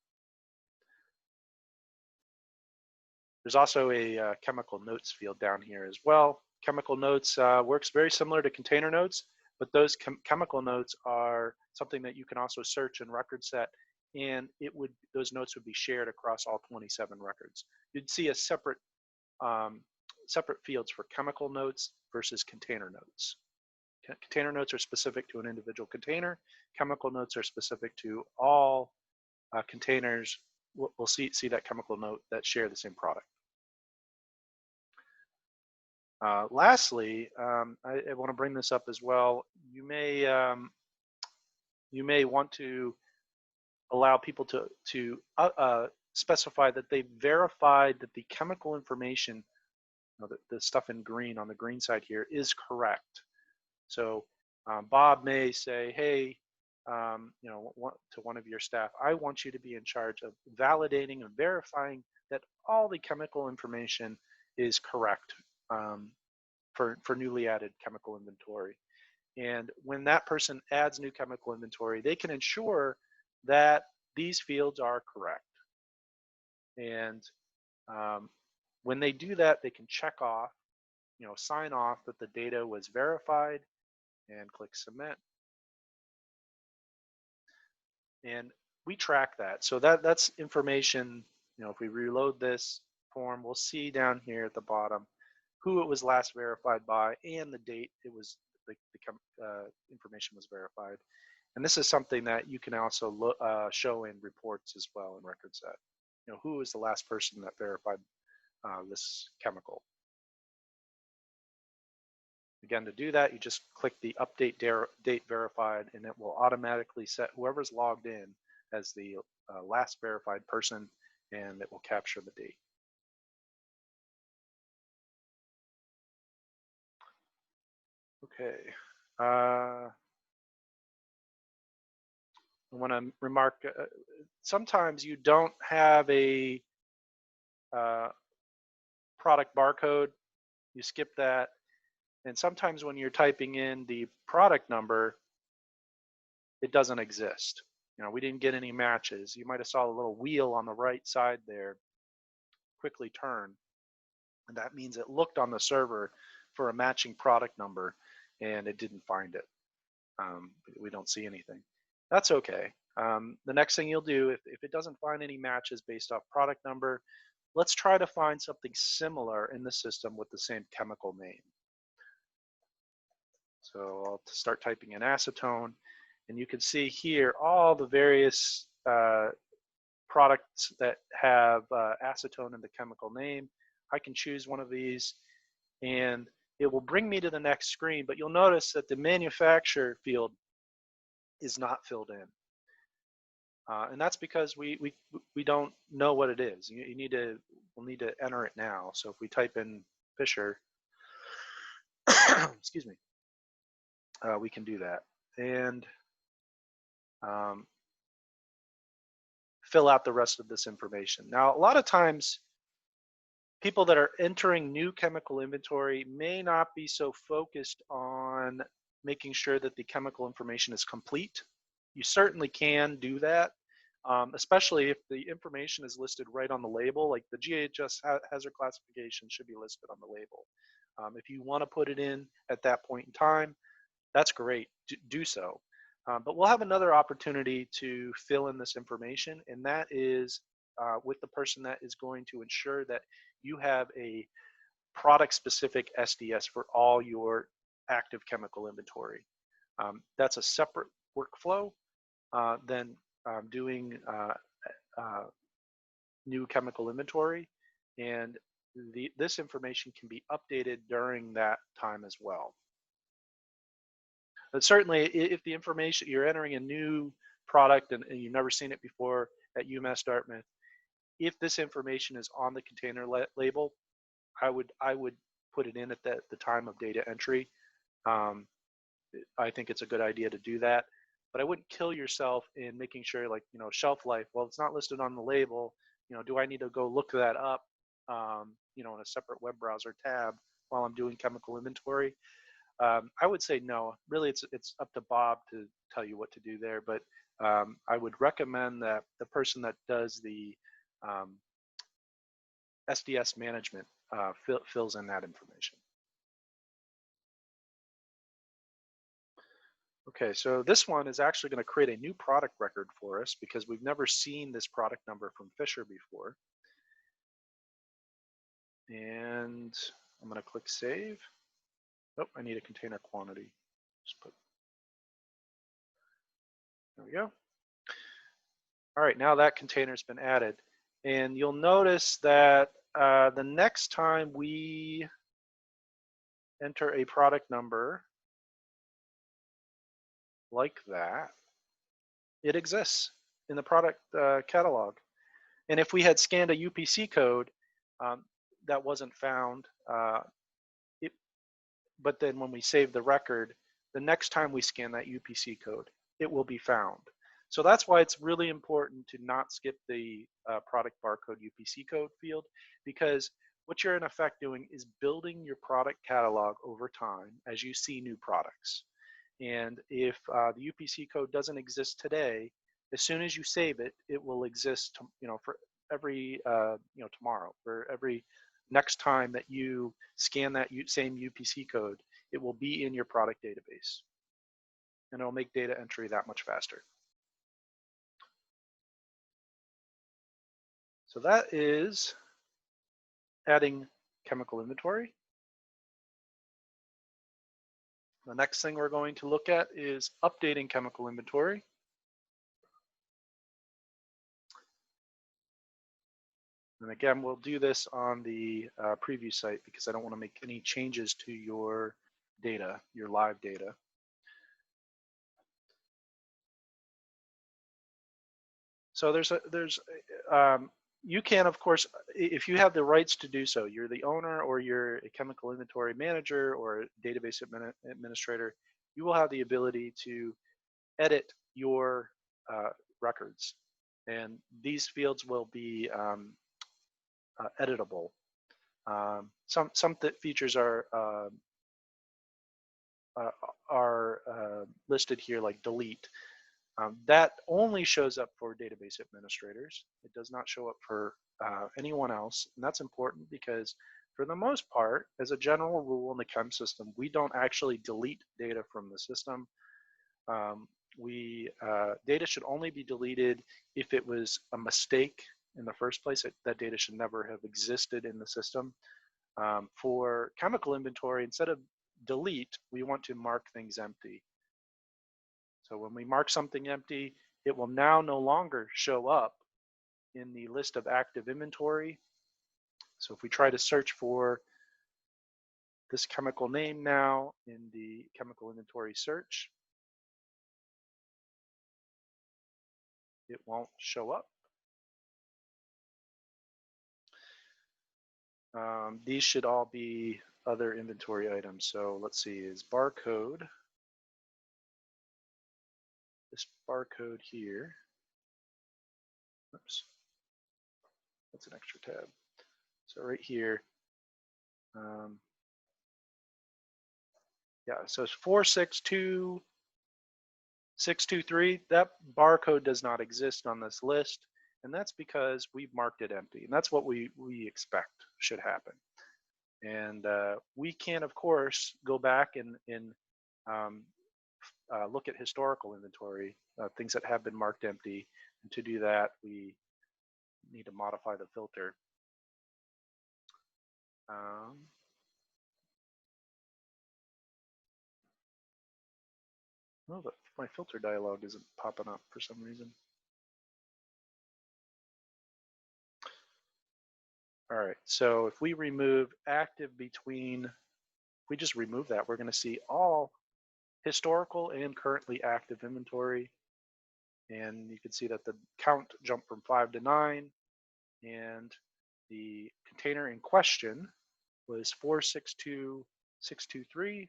There's also a chemical notes field down here as well. Chemical notes works very similar to container notes, but those chemical notes are something that you can also search in record set, and those notes would be shared across all 27 records. You'd see a separate fields for chemical notes versus container notes. Container notes are specific to an individual container. Chemical notes are specific to all containers. We'll see that chemical note that share the same product. Lastly, I want to bring this up as well. You may want to allow people to specify that they verified that the chemical information, the stuff in green on the green side here, is correct. So Bob may say, hey, to one of your staff, I want you to be in charge of validating and verifying that all the chemical information is correct for newly added chemical inventory. And when that person adds new chemical inventory, they can ensure that these fields are correct. And when they do that, they can check off, sign off that the data was verified and click submit. And we track that. So that's information, if we reload this form, we'll see down here at the bottom who it was last verified by and the date it was the information was verified. And this is something that you can also show in reports as well in record set. Who is the last person that verified this chemical. Again, to do that, you just click the update date verified, and it will automatically set whoever's logged in as the last verified person, and it will capture the date. Okay. I want to remark, sometimes you don't have a product barcode, you skip that, and sometimes when you're typing in the product number, it doesn't exist. We didn't get any matches. You might have saw a little wheel on the right side there quickly turn, and that means it looked on the server for a matching product number and it didn't find it. We don't see anything. That's okay. The next thing you'll do, if it doesn't find any matches based off product number, let's try to find something similar in the system with the same chemical name. So I'll start typing in acetone, and you can see here all the various products that have acetone in the chemical name. I can choose one of these, and it will bring me to the next screen, but you'll notice that the manufacturer field is not filled in. And that's because we don't know what it is. We'll need to enter it now. So if we type in Fisher, excuse me, we can do that. And fill out the rest of this information. Now, a lot of times, people that are entering new chemical inventory may not be so focused on making sure that the chemical information is complete. You certainly can do that, especially if the information is listed right on the label. Like the GHS hazard classification should be listed on the label. If you want to put it in at that point in time, that's great, do so. But we'll have another opportunity to fill in this information, and that is with the person that is going to ensure that you have a product-specific SDS for all your active chemical inventory. That's a separate workflow than doing new chemical inventory, and this information can be updated during that time as well. But certainly, if the information, you're entering a new product and you've never seen it before at UMass Dartmouth, if this information is on the container label, I would put it in at the time of data entry. I think it's a good idea to do that, but I wouldn't kill yourself in making sure, like, shelf life. Well, it's not listed on the label. Do I need to go look that up, in a separate web browser tab while I'm doing chemical inventory? I would say no. Really, it's up to Bob to tell you what to do there. But I would recommend that the person that does the SDS management fills in that information. Okay, so this one is actually going to create a new product record for us because we've never seen this product number from Fisher before. And I'm going to click Save. Oh, I need a container quantity. There we go. All right, now that container's been added. And you'll notice that the next time we enter a product number like that, it exists. in the product catalog. And if we had scanned a UPC code that wasn't found, but then when we save the record, the next time we scan that UPC code, it will be found. So that's why it's really important to not skip the product barcode UPC code field, because what you're in effect doing is building your product catalog over time as you see new products. And if the UPC code doesn't exist today, as soon as you save it, it will exist, for every, tomorrow, for every next time that you scan that same UPC code, it will be in your product database. And it'll make data entry that much faster. So that is adding chemical inventory. The next thing we're going to look at is updating chemical inventory. And again, we'll do this on the preview site because I don't want to make any changes to your data, your live data. So you can, of course, if you have the rights to do so, you're the owner or you're a chemical inventory manager or a database administrator, you will have the ability to edit your records. And these fields will be editable. Some features are listed here, like delete. That only shows up for database administrators. It does not show up for anyone else, and that's important because for the most part, as a general rule in the CEMS system, we don't actually delete data from the system. Data should only be deleted if it was a mistake in the first place. That data should never have existed in the system. For chemical inventory, instead of delete, we want to mark things empty. So when we mark something empty, it will now no longer show up in the list of active inventory. So if we try to search for this chemical name now in the chemical inventory search, it won't show up. These should all be other inventory items. So let's see, is barcode, this barcode here, oops, that's an extra tab. So right here, yeah, so it's 462623. That barcode does not exist on this list, and that's because we've marked it empty, and that's what we expect should happen. And we can, of course, go back and look at historical inventory, things that have been marked empty. And to do that, we need to modify the filter. Oh, but my filter dialog isn't popping up for some reason. All right, so if we remove active between, if we just remove that, we're going to see all historical and currently active inventory. And you can see that the count jumped from 5 to 9, and the container in question was 462623. And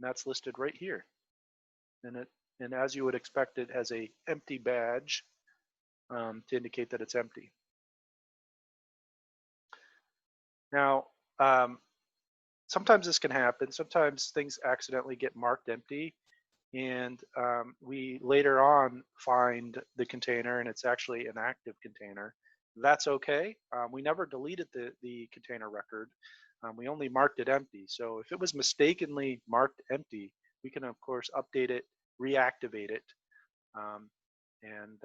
that's listed right here. And as you would expect, it has a empty badge to indicate that it's empty. Now, sometimes this can happen. Sometimes things accidentally get marked empty, and we later on find the container and it's actually an active container. That's okay. We never deleted the container record. We only marked it empty. So if it was mistakenly marked empty, we can, of course, update it, reactivate it, and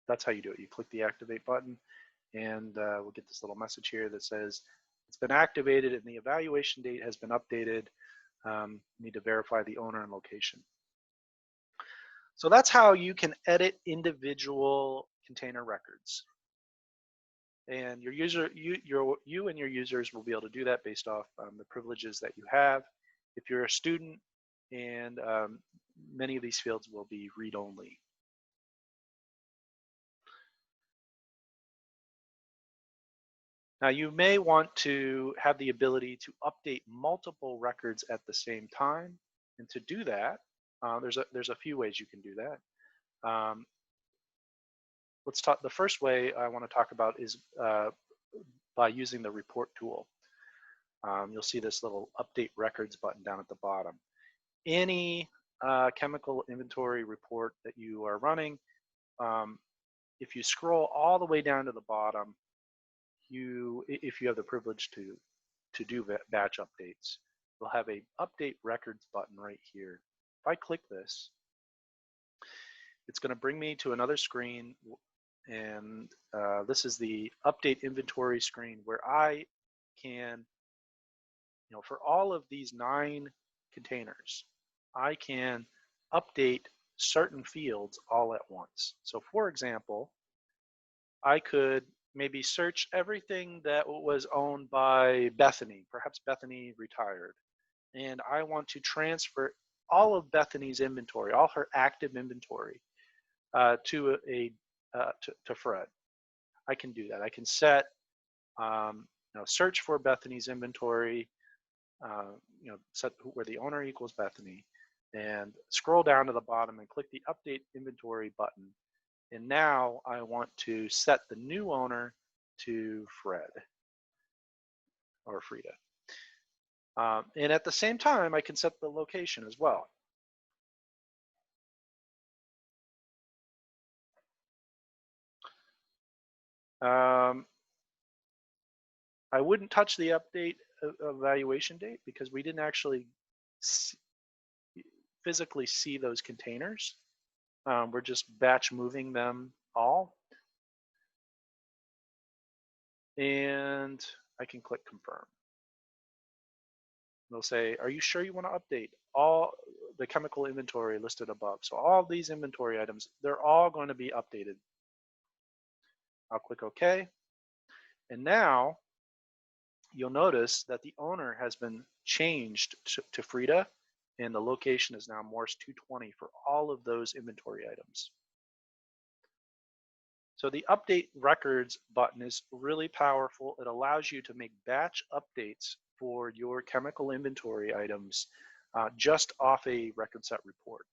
that's how you do it. You click the activate button, and we'll get this little message here that says it's been activated and the evaluation date has been updated. Need to verify the owner and location. So that's how you can edit individual container records. And your user, you and your users will be able to do that based off the privileges that you have. If you're a student and many of these fields will be read-only. Now you may want to have the ability to update multiple records at the same time. And to do that, there's a few ways you can do that. Let's talk. The first way I want to talk about is by using the report tool. You'll see this little update records button down at the bottom. Any chemical inventory report that you are running, if you scroll all the way down to the bottom, if you have the privilege to do batch updates, you'll have a update records button right here. If I click this, it's going to bring me to another screen, and this is the update inventory screen where I can, for all of these 9 containers, I can update certain fields all at once. So for example, I could maybe search everything that was owned by Bethany. Perhaps Bethany retired, and I want to transfer all of Bethany's inventory, all her active inventory, to Fred. I can do that. I can set, search for Bethany's inventory, set where the owner equals Bethany, and scroll down to the bottom and click the Update Inventory button. And now I want to set the new owner to Fred or Frida. And at the same time, I can set the location as well. I wouldn't touch the update evaluation date because we didn't actually physically see those containers. We're just batch moving them all. And I can click confirm. They'll say, are you sure you want to update all the chemical inventory listed above? So all these inventory items, they're all going to be updated. I'll click OK. And now you'll notice that the owner has been changed to Frida, and the location is now Morse 220 for all of those inventory items. So the Update Records button is really powerful. It allows you to make batch updates for your chemical inventory items just off a record set report.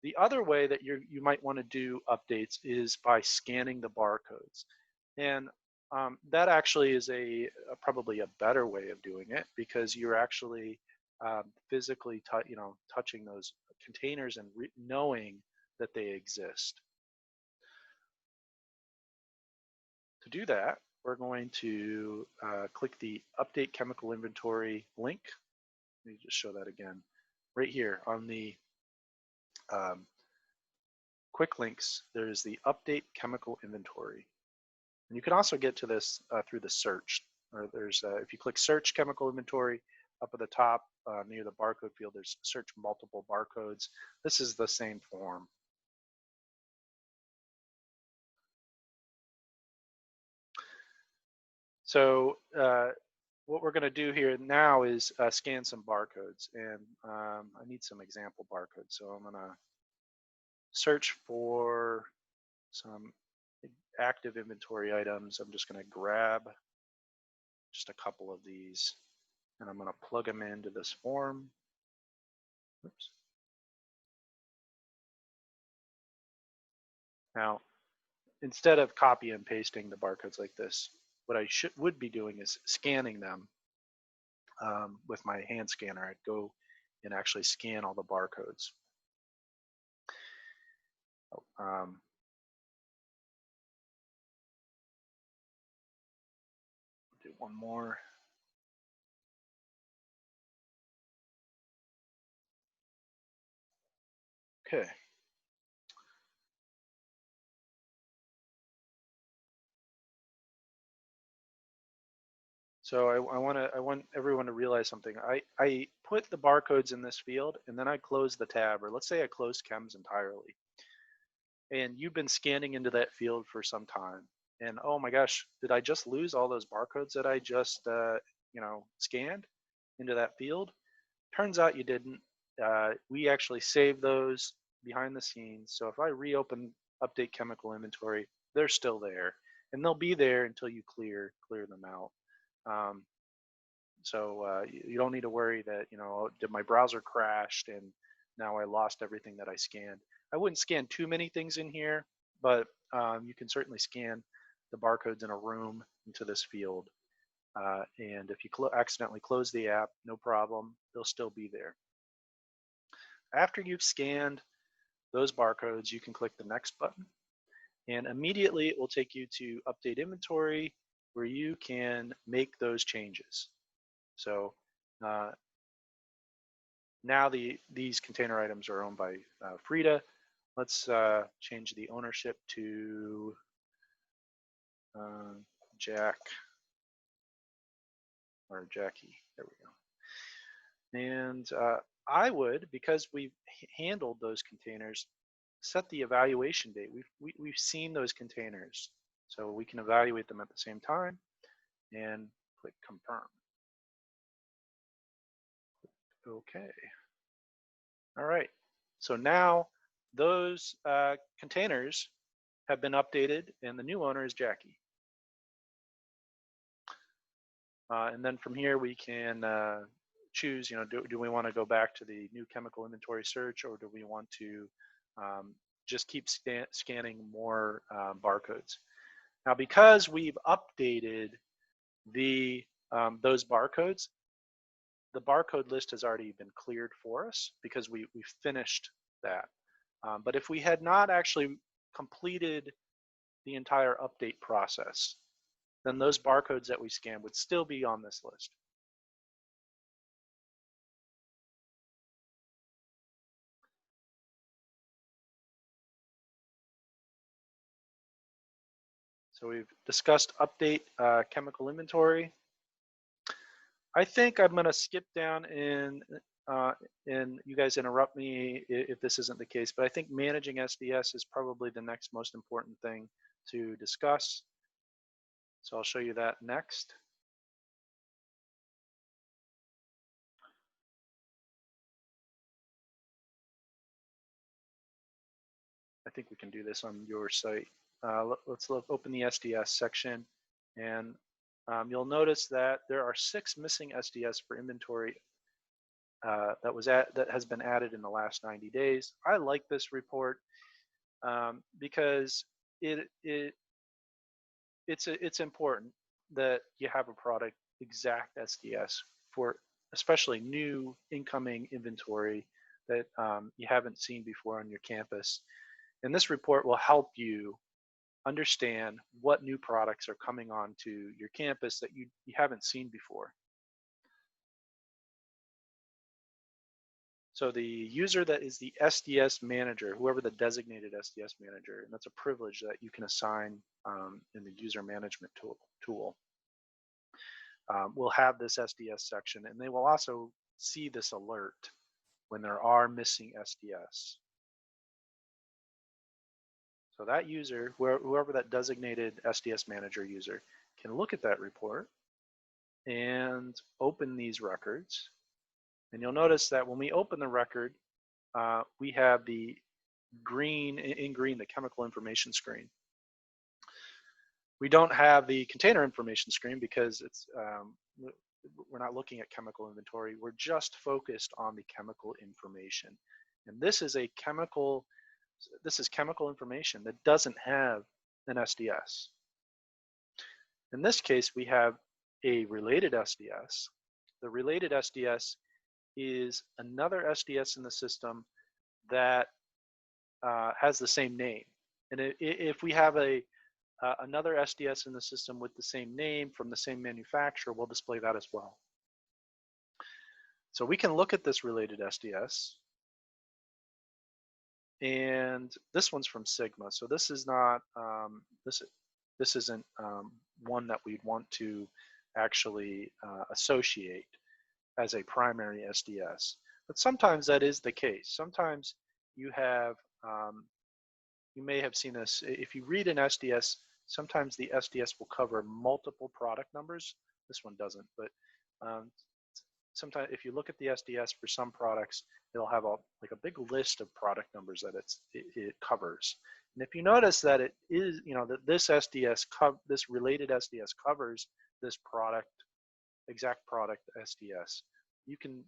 The other way that you might want to do updates is by scanning the barcodes. And that actually is probably a better way of doing it, because you're actually physically touching those containers and knowing that they exist. To do that, we're going to click the Update Chemical Inventory link. Let me just show that again. Right here on the quick links, there's the Update Chemical Inventory. And you can also get to this through the search. There's if you click Search Chemical Inventory, up at the top near the barcode field, there's Search Multiple Barcodes. This is the same form. So what we're going to do here now is scan some barcodes, and I need some example barcodes. So I'm going to search for some active inventory items. I'm just going to grab just a couple of these, and I'm going to plug them into this form. Oops. Now, instead of copy and pasting the barcodes like this, what I would be doing is scanning them with my hand scanner. I'd go and actually scan all the barcodes. Do one more. Okay. So I want everyone to realize something. I put the barcodes in this field, and then I close the tab, or let's say I close CEMS entirely. And you've been scanning into that field for some time, and oh my gosh, did I just lose all those barcodes that I just scanned into that field? Turns out you didn't. we actually save those behind the scenes. So if I reopen update chemical inventory, they're still there, and they'll be there until you clear them out. Um, so you don't need to worry that, did my browser crashed and now I lost everything that I scanned. I wouldn't scan too many things in here, but you can certainly scan the barcodes in a room into this field. And if you accidentally close the app, no problem, they'll still be there. After you've scanned those barcodes, you can click the next button, and immediately it will take you to update inventory, where you can make those changes. So now these container items are owned by Frida. Let's change the ownership to Jack or Jackie. There we go. And I would, because we've handled those containers, set the evaluation date. We've seen those containers, so we can evaluate them at the same time, and click confirm. Okay. All right. So now those containers have been updated, and the new owner is Jackie. And then from here we can choose, do we want to go back to the new chemical inventory search, or do we want to just keep scanning more barcodes? Now, because we've updated those barcodes, the barcode list has already been cleared for us because we finished that. But if we had not actually completed the entire update process, then those barcodes that we scanned would still be on this list. So we've discussed update chemical inventory. I think I'm going to skip down and you guys interrupt me if this isn't the case, but I think managing SDS is probably the next most important thing to discuss. So I'll show you that next. I think we can do this on your site. Let's open the SDS section, and you'll notice that there are 6 missing SDS for inventory that has been added in the last 90 days. I like this report because it's important that you have a product exact SDS for especially new incoming inventory that you haven't seen before on your campus. And this report will help you understand what new products are coming onto your campus that you haven't seen before. So the user that is the SDS manager, whoever the designated SDS manager, and that's a privilege that you can assign in the user management tool, will have this SDS section, and they will also see this alert when there are missing SDS. So that user, whoever that designated SDS manager user, can look at that report and open these records. And you'll notice that when we open the record, we have the green, the chemical information screen. We don't have the container information screen because we're not looking at chemical inventory. We're just focused on the chemical information. And this is chemical information that doesn't have an SDS. In this case, we have a related SDS. The related SDS is another SDS in the system that has the same name. And if we have another SDS in the system with the same name from the same manufacturer, we'll display that as well. So we can look at this related SDS. And this one's from Sigma. So this is not, this isn't one that we'd want to actually associate as a primary SDS. But sometimes that is the case. Sometimes you have, you may have seen this, if you read an SDS, sometimes the SDS will cover multiple product numbers. This one doesn't, but sometimes if you look at the SDS for some products, it'll have like a big list of product numbers that it covers. And if you notice that it is, that this this related SDS covers this exact product SDS, you can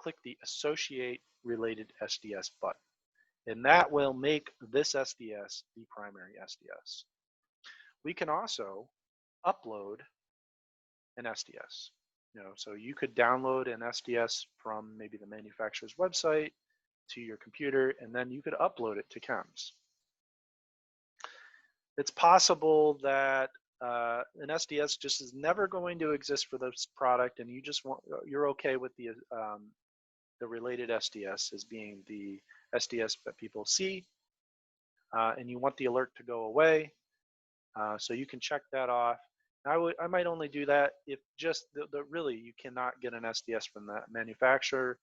click the Associate Related SDS button, and that will make this SDS the primary SDS. We can also upload an SDS. So you could download an SDS from maybe the manufacturer's website to your computer, and then you could upload it to CEMS. It's possible that an SDS just is never going to exist for this product, and you're okay with the related SDS as being the SDS that people see, and you want the alert to go away. So you can check that off. I might only do that if just really you cannot get an SDS from that manufacturer.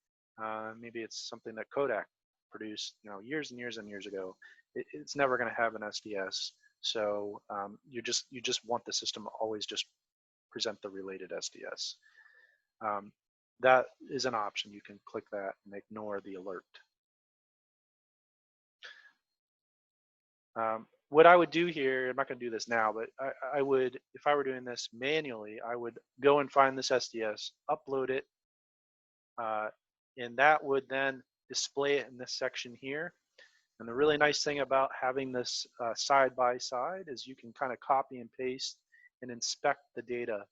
Maybe it's something that Kodak produced, years and years and years ago. It's never going to have an SDS. So you just want the system to always just present the related SDS. That is an option. You can click that and ignore the alert. What I would do here, I'm not going to do this now, but I would, if I were doing this manually, I would go and find this SDS, upload it, and that would then display it in this section here. And the really nice thing about having this side by side is you can kind of copy and paste and inspect the data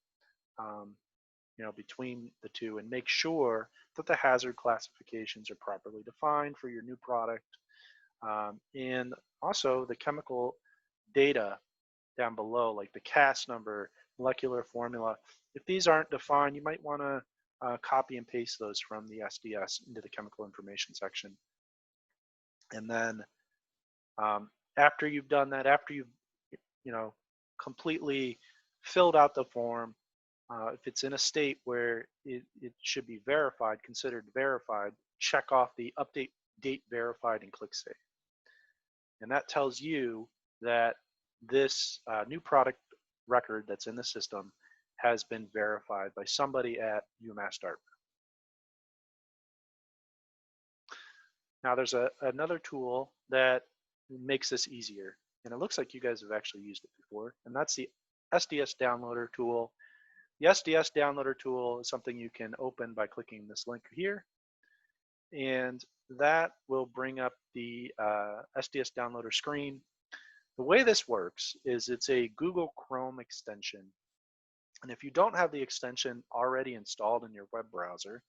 between the two and make sure that the hazard classifications are properly defined for your new product. And also the chemical data down below, like the CAS number, molecular formula. If these aren't defined, you might want to copy and paste those from the SDS into the chemical information section. And then after you've done that, after you've completely filled out the form, if it's in a state where it should be verified, considered verified, check off the update date verified and click save. And that tells you that this new product record that's in the system has been verified by somebody at UMassD. Now there's another tool that makes this easier, and it looks like you guys have actually used it before, and that's the SDS downloader tool. The SDS downloader tool is something you can open by clicking this link here, and that will bring up the SDS downloader screen. The way this works is it's a Google Chrome extension, and if you don't have the extension already installed in your web browser,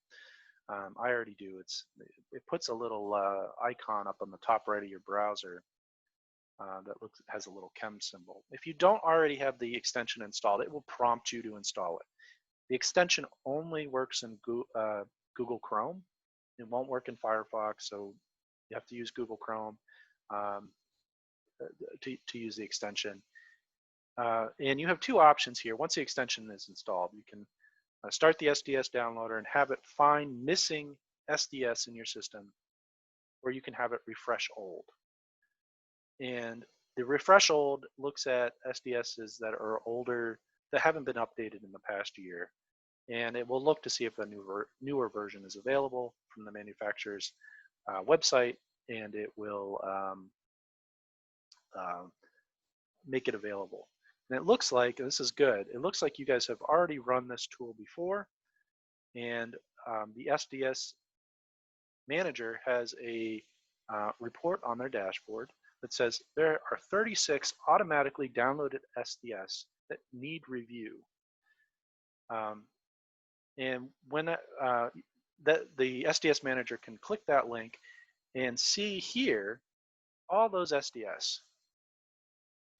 I already do. It puts a little icon up on the top right of your browser that has a little CEMS symbol. If you don't already have the extension installed, it will prompt you to install it. The extension only works in Google Chrome. It won't work in Firefox, so you have to use Google Chrome to use the extension. And you have two options here. Once the extension is installed, you can start the SDS downloader and have it find missing SDS in your system, or you can have it refresh old. And the refresh old looks at SDSs that are older, that haven't been updated in the past year. And it will look to see if a newer version is available from the manufacturer's website, and it will make it available. And it looks like, this is good, it looks like you guys have already run this tool before, and the SDS manager has a report on their dashboard that says there are 36 automatically downloaded SDS that need review. And when the SDS manager can click that link and see here all those SDS.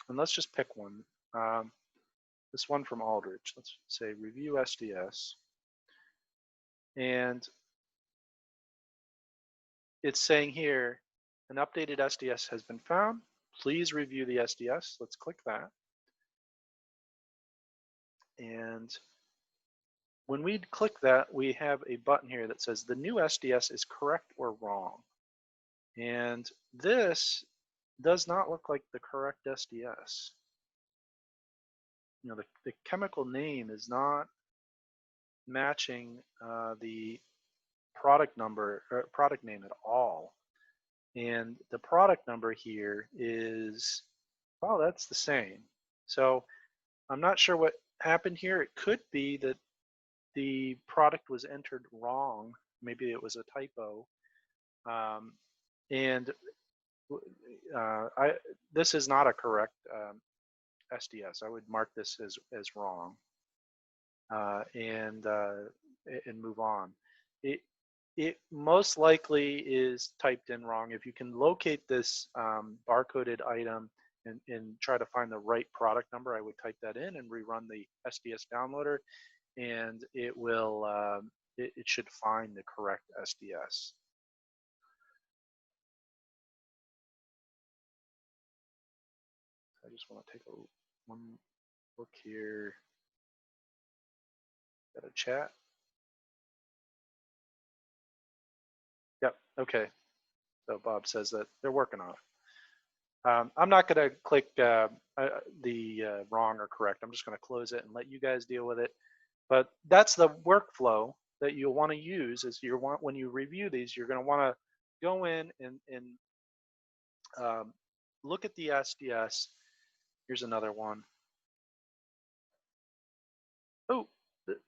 And let's just pick one. This one from Aldrich. Let's say review SDS. And it's saying here, an updated SDS has been found. Please review the SDS. Let's click that. And when we click that, we have a button here that says the new SDS is correct or wrong. And this does not look like the correct SDS. The chemical name is not matching the product number or product name at all. And the product number here is, well, that's the same. So I'm not sure what happened here. It could be that the product was entered wrong. Maybe it was a typo. Um, and this is not a correct SDS. I would mark this as wrong and move on. It most likely is typed in wrong. If you can locate this barcoded item and try to find the right product number, I would type that in and rerun the SDS downloader, and it will it should find the correct SDS. I just want to take one look here. Got a chat. Yep. Okay. So Bob says that they're working on it. I'm not going to click the wrong or correct. I'm just going to close it and let you guys deal with it. But that's the workflow that you'll want to use. Is when you review these, you're going to want to go in and look at the SDS. Here's another one. Oh,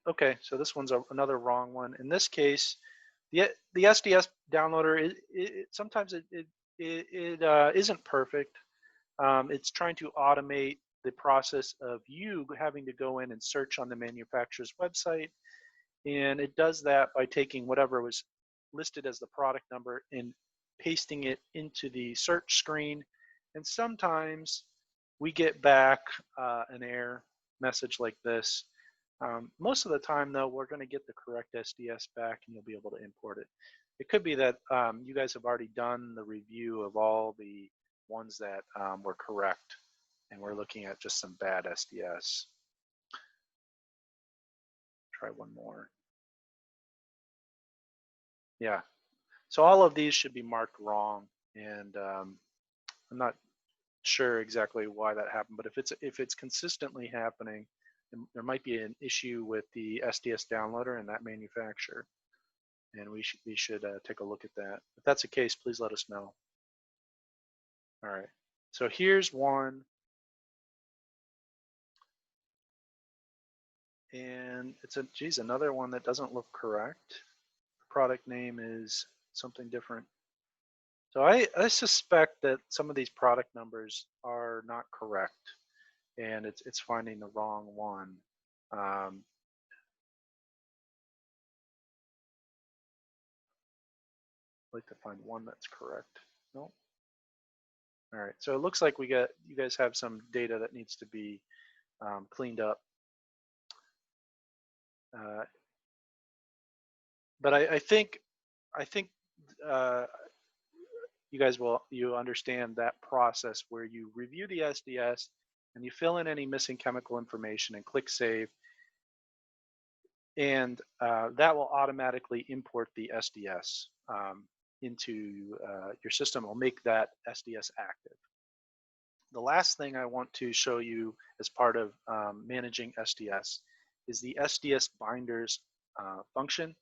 okay. So this one's another wrong one. In this case, the SDS downloader sometimes it isn't perfect. It's trying to automate the process of you having to go in and search on the manufacturer's website, and it does that by taking whatever was listed as the product number and pasting it into the search screen. And sometimes we get back an error message like this. Most of the time, though, we're going to get the correct SDS back, and you'll be able to import it. It could be that you guys have already done the review of all the ones that were correct, and we're looking at just some bad SDS. Try one more. Yeah. So all of these should be marked wrong, and I'm not sure exactly why that happened, but if it's consistently happening, there might be an issue with the SDS downloader and that manufacturer, and we should take a look at that. If that's the case, please let us know. All right. So here's one, and it's another one that doesn't look correct. The product name is something different. So I suspect that some of these product numbers are not correct, and it's finding the wrong one. I'd like to find one that's correct. Nope. All right. So it looks like you guys have some data that needs to be cleaned up. But I think you guys you understand that process where you review the SDS and you fill in any missing chemical information and click save, and that will automatically import the SDS into your system. It'll make that SDS active. The last thing I want to show you as part of managing SDS is the SDS binders function.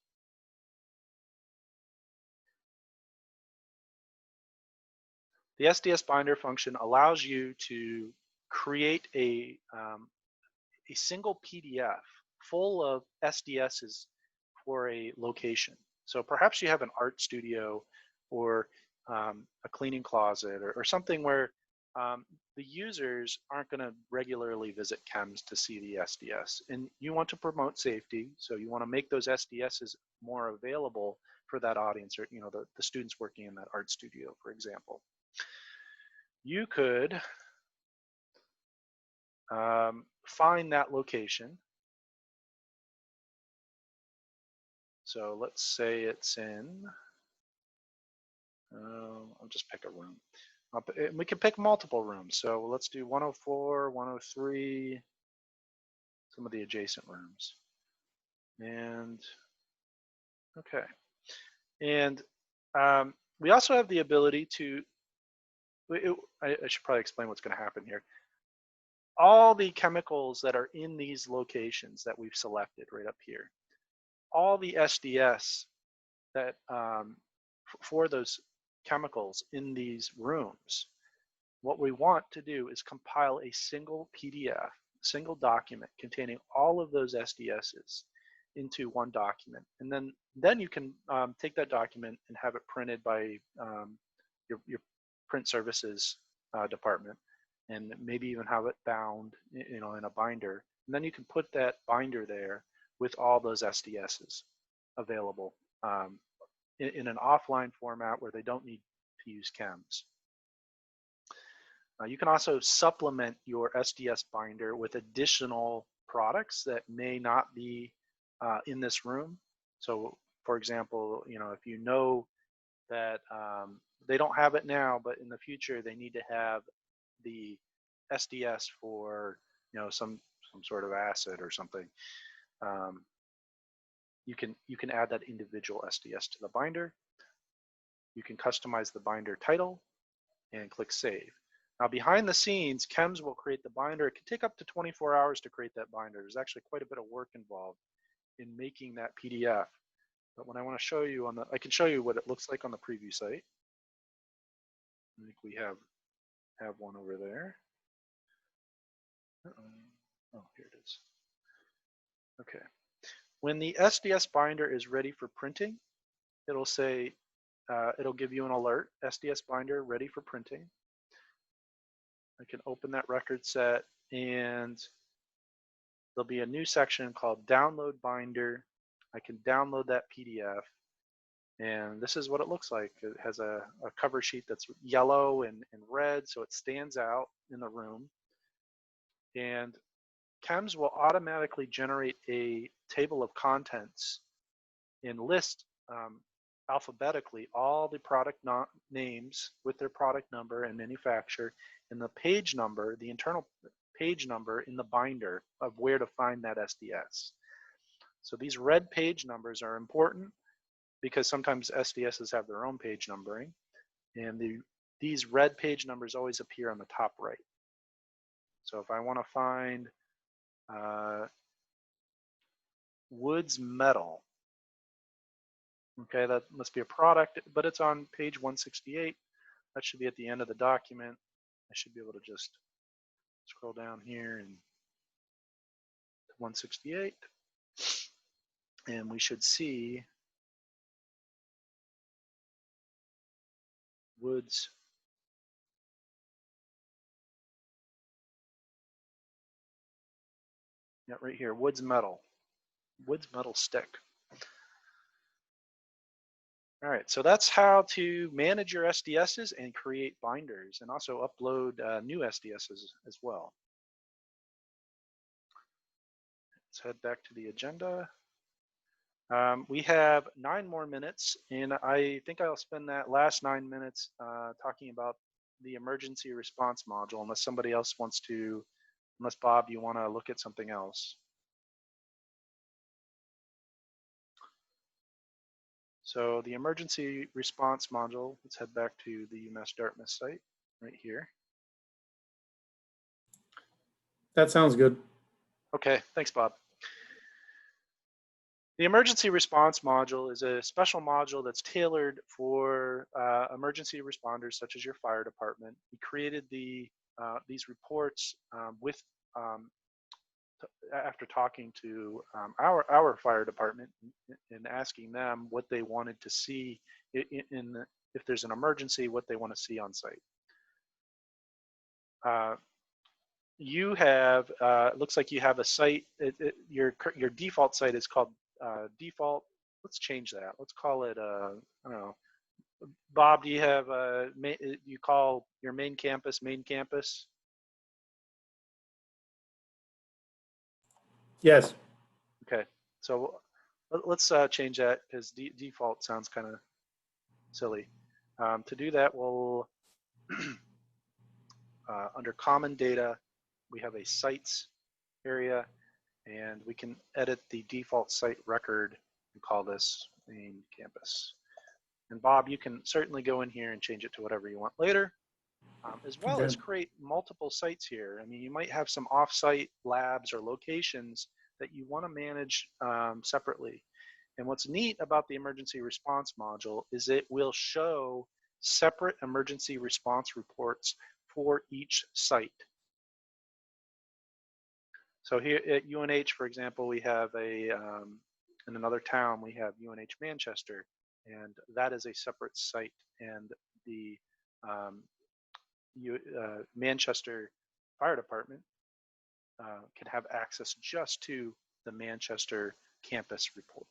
The SDS binder function allows you to create a single PDF full of SDSs for a location. So perhaps you have an art studio or a cleaning closet or something where the users aren't going to regularly visit CEMS to see the SDS. And you want to promote safety, so you want to make those SDSs more available for that audience, or the students working in that art studio, for example. You could find that location. So let's say it's in, I'll just pick a room. We can pick multiple rooms. So let's do 104, 103, some of the adjacent rooms. And okay. And we also have the ability to, I should probably explain what's going to happen here. All the chemicals that are in these locations that we've selected right up here, all the SDS that for those chemicals in these rooms. What we want to do is compile a single PDF, single document containing all of those SDSs into one document. And then you can take that document and have it printed by your print services department, and maybe even have it bound, in a binder. And then you can put that binder there with all those SDSs available in an offline format where they don't need to use CEMS. You can also supplement your SDS binder with additional products that may not be in this room. So, for example, if you know that they don't have it now, but in the future they need to have the SDS for some sort of acid or something, you can add that individual SDS to the binder. You can customize the binder title and click Save. Now, behind the scenes, CEMS will create the binder. It can take up to 24 hours to create that binder. There's actually quite a bit of work involved in making that PDF. But when I want to show you I can show you what it looks like on the preview site. I think we have one over there. Oh, here it is. Okay. When the SDS binder is ready for printing, it'll say, it'll give you an alert, SDS binder ready for printing. I can open that record set, and there'll be a new section called Download Binder. I can download that PDF, and this is what it looks like. It has a cover sheet that's yellow and red, so it stands out in the room. And CEMS will automatically generate a table of contents and list alphabetically all the product names with their product number and manufacturer, and the page number, the internal page number in the binder of where to find that SDS. So these red page numbers are important because sometimes SDSs have their own page numbering, and these red page numbers always appear on the top right. So if I want to find Woods Metal, okay, that must be a product, but it's on page 168. That should be at the end of the document. I should be able to just scroll down here and to 168, and we should see Woods right here, Woods Metal stick. All right, so that's how to manage your SDSs and create binders, and also upload new SDSs as well. Let's head back to the agenda. We have 9 more minutes, and I think I'll spend that last 9 minutes talking about the emergency response module, unless somebody else wants to, unless Bob, you want to look at something else. So the emergency response module, let's head back to the UMass Dartmouth site right here. That sounds good. Okay, thanks, Bob. The emergency response module is a special module that's tailored for emergency responders such as your fire department. We created these reports after talking to our fire department and asking them what they wanted to see if there's an emergency, what they want to see on site. You have, it looks like you have a site, your default site is called default, let's change that. Let's call it, I don't know. Bob, do you have, you call your main campus? Yes. Okay, so let's change that because default sounds kind of silly. To do that, we'll, under common data, we have a sites area, and we can edit the default site record and call this main campus. And Bob, you can certainly go in here and change it to whatever you want later, as well as create multiple sites here. I mean, you might have some off-site labs or locations that you want to manage separately. And what's neat about the emergency response module is it will show separate emergency response reports for each site. So here at UNH, for example, we have in another town, we have UNH Manchester, and that is a separate site. And the Manchester Fire Department can have access just to the Manchester campus report.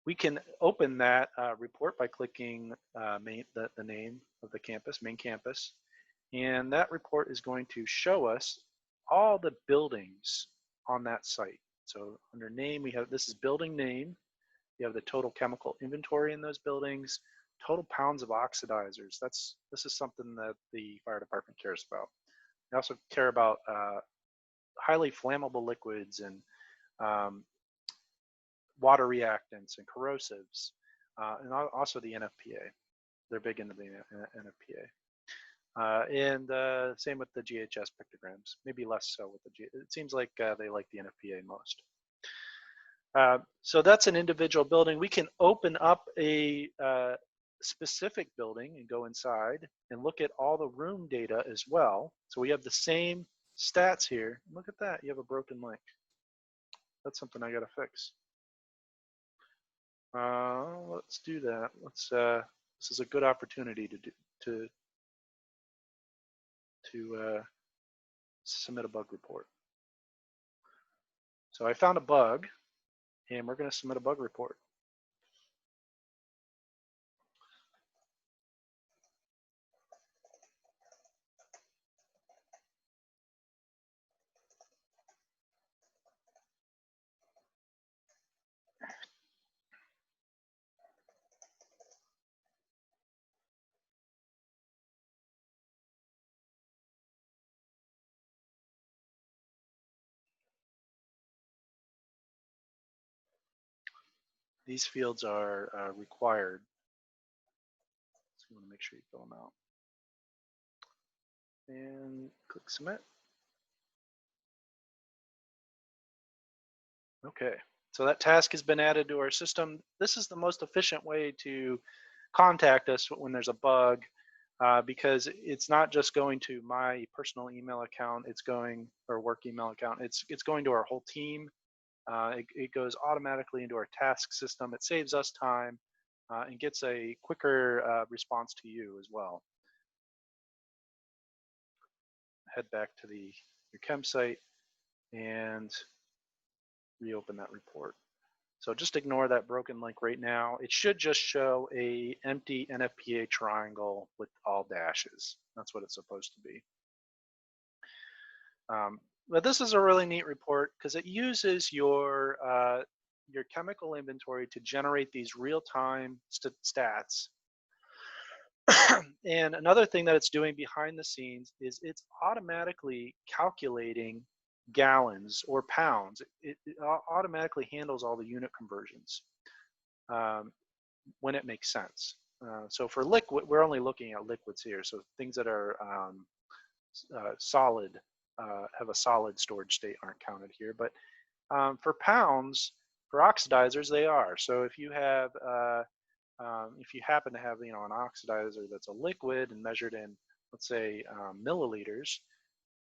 We can open that report by clicking the name of the campus, main campus, and that report is going to show us all the buildings on that site. So under name, we have, this is building name. You have the total chemical inventory in those buildings, total pounds of oxidizers. This is something that the fire department cares about. They also care about highly flammable liquids and water reactants and corrosives, and also the NFPA. They're big into the NFPA. And same with the GHS pictograms, maybe less so with the it seems like they like the NFPA most. So that's an individual building. We can open up a specific building and go inside and look at all the room data as well. So we have the same stats here. Look at that, you have a broken link. That's something I gotta fix. Let's do that. Let's. This is a good opportunity to submit a bug report. So I found a bug, and we're going to submit a bug report. These fields are required, so you want to make sure you fill them out. And click submit. Okay, so that task has been added to our system. This is the most efficient way to contact us when there's a bug, because it's not just going to my personal email account, it's going, or work email account, it's going to our whole team. It goes automatically into our task system. It saves us time and gets a quicker response to you as well. Head back to your CEMS site and reopen that report. So just ignore that broken link right now. It should just show a empty NFPA triangle with all dashes. That's what it's supposed to be. But this is a really neat report because it uses your chemical inventory to generate these real-time stats. And another thing that it's doing behind the scenes is it's automatically calculating gallons or pounds. It automatically handles all the unit conversions when it makes sense. So for liquid, we're only looking at liquids here. So things that are solid, have a solid storage state aren't counted here. But for pounds, for oxidizers, they are. So if you have, if you happen to have, an oxidizer that's a liquid and measured in, let's say, milliliters,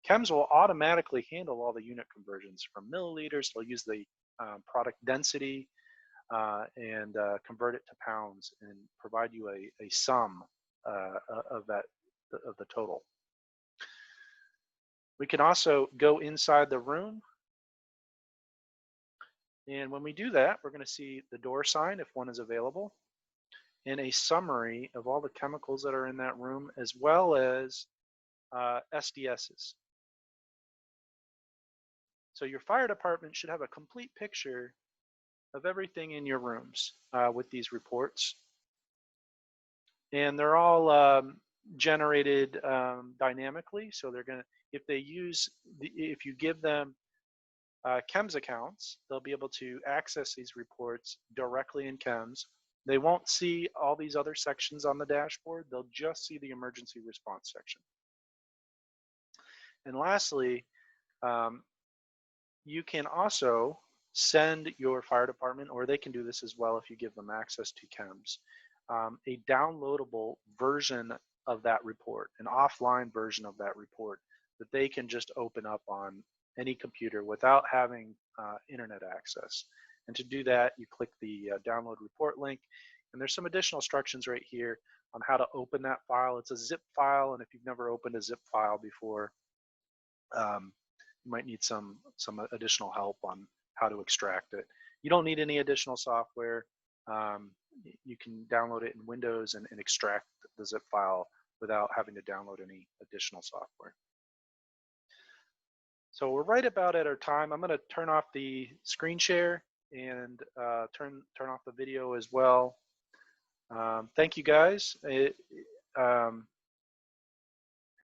CEMS will automatically handle all the unit conversions from milliliters. They'll use the product density and convert it to pounds and provide you a sum of the total. We can also go inside the room. And when we do that, we're going to see the door sign if one is available, and a summary of all the chemicals that are in that room, as well as SDSs. So your fire department should have a complete picture of everything in your rooms with these reports. And they're all generated dynamically. So they're going to, if you give them CEMS accounts, they'll be able to access these reports directly in CEMS. They won't see all these other sections on the dashboard. They'll just see the emergency response section. And lastly, you can also send your fire department, or they can do this as well if you give them access to CEMS, a downloadable version of that report, an offline version of that report that they can just open up on any computer without having internet access. And to do that, you click the download report link, and there's some additional instructions right here on how to open that file. It's a zip file, and if you've never opened a zip file before, you might need some additional help on how to extract it. You don't need any additional software. You can download it in Windows and extract the zip file without having to download any additional software. So we're right about at our time. I'm going to turn off the screen share and turn off the video as well. Thank you guys.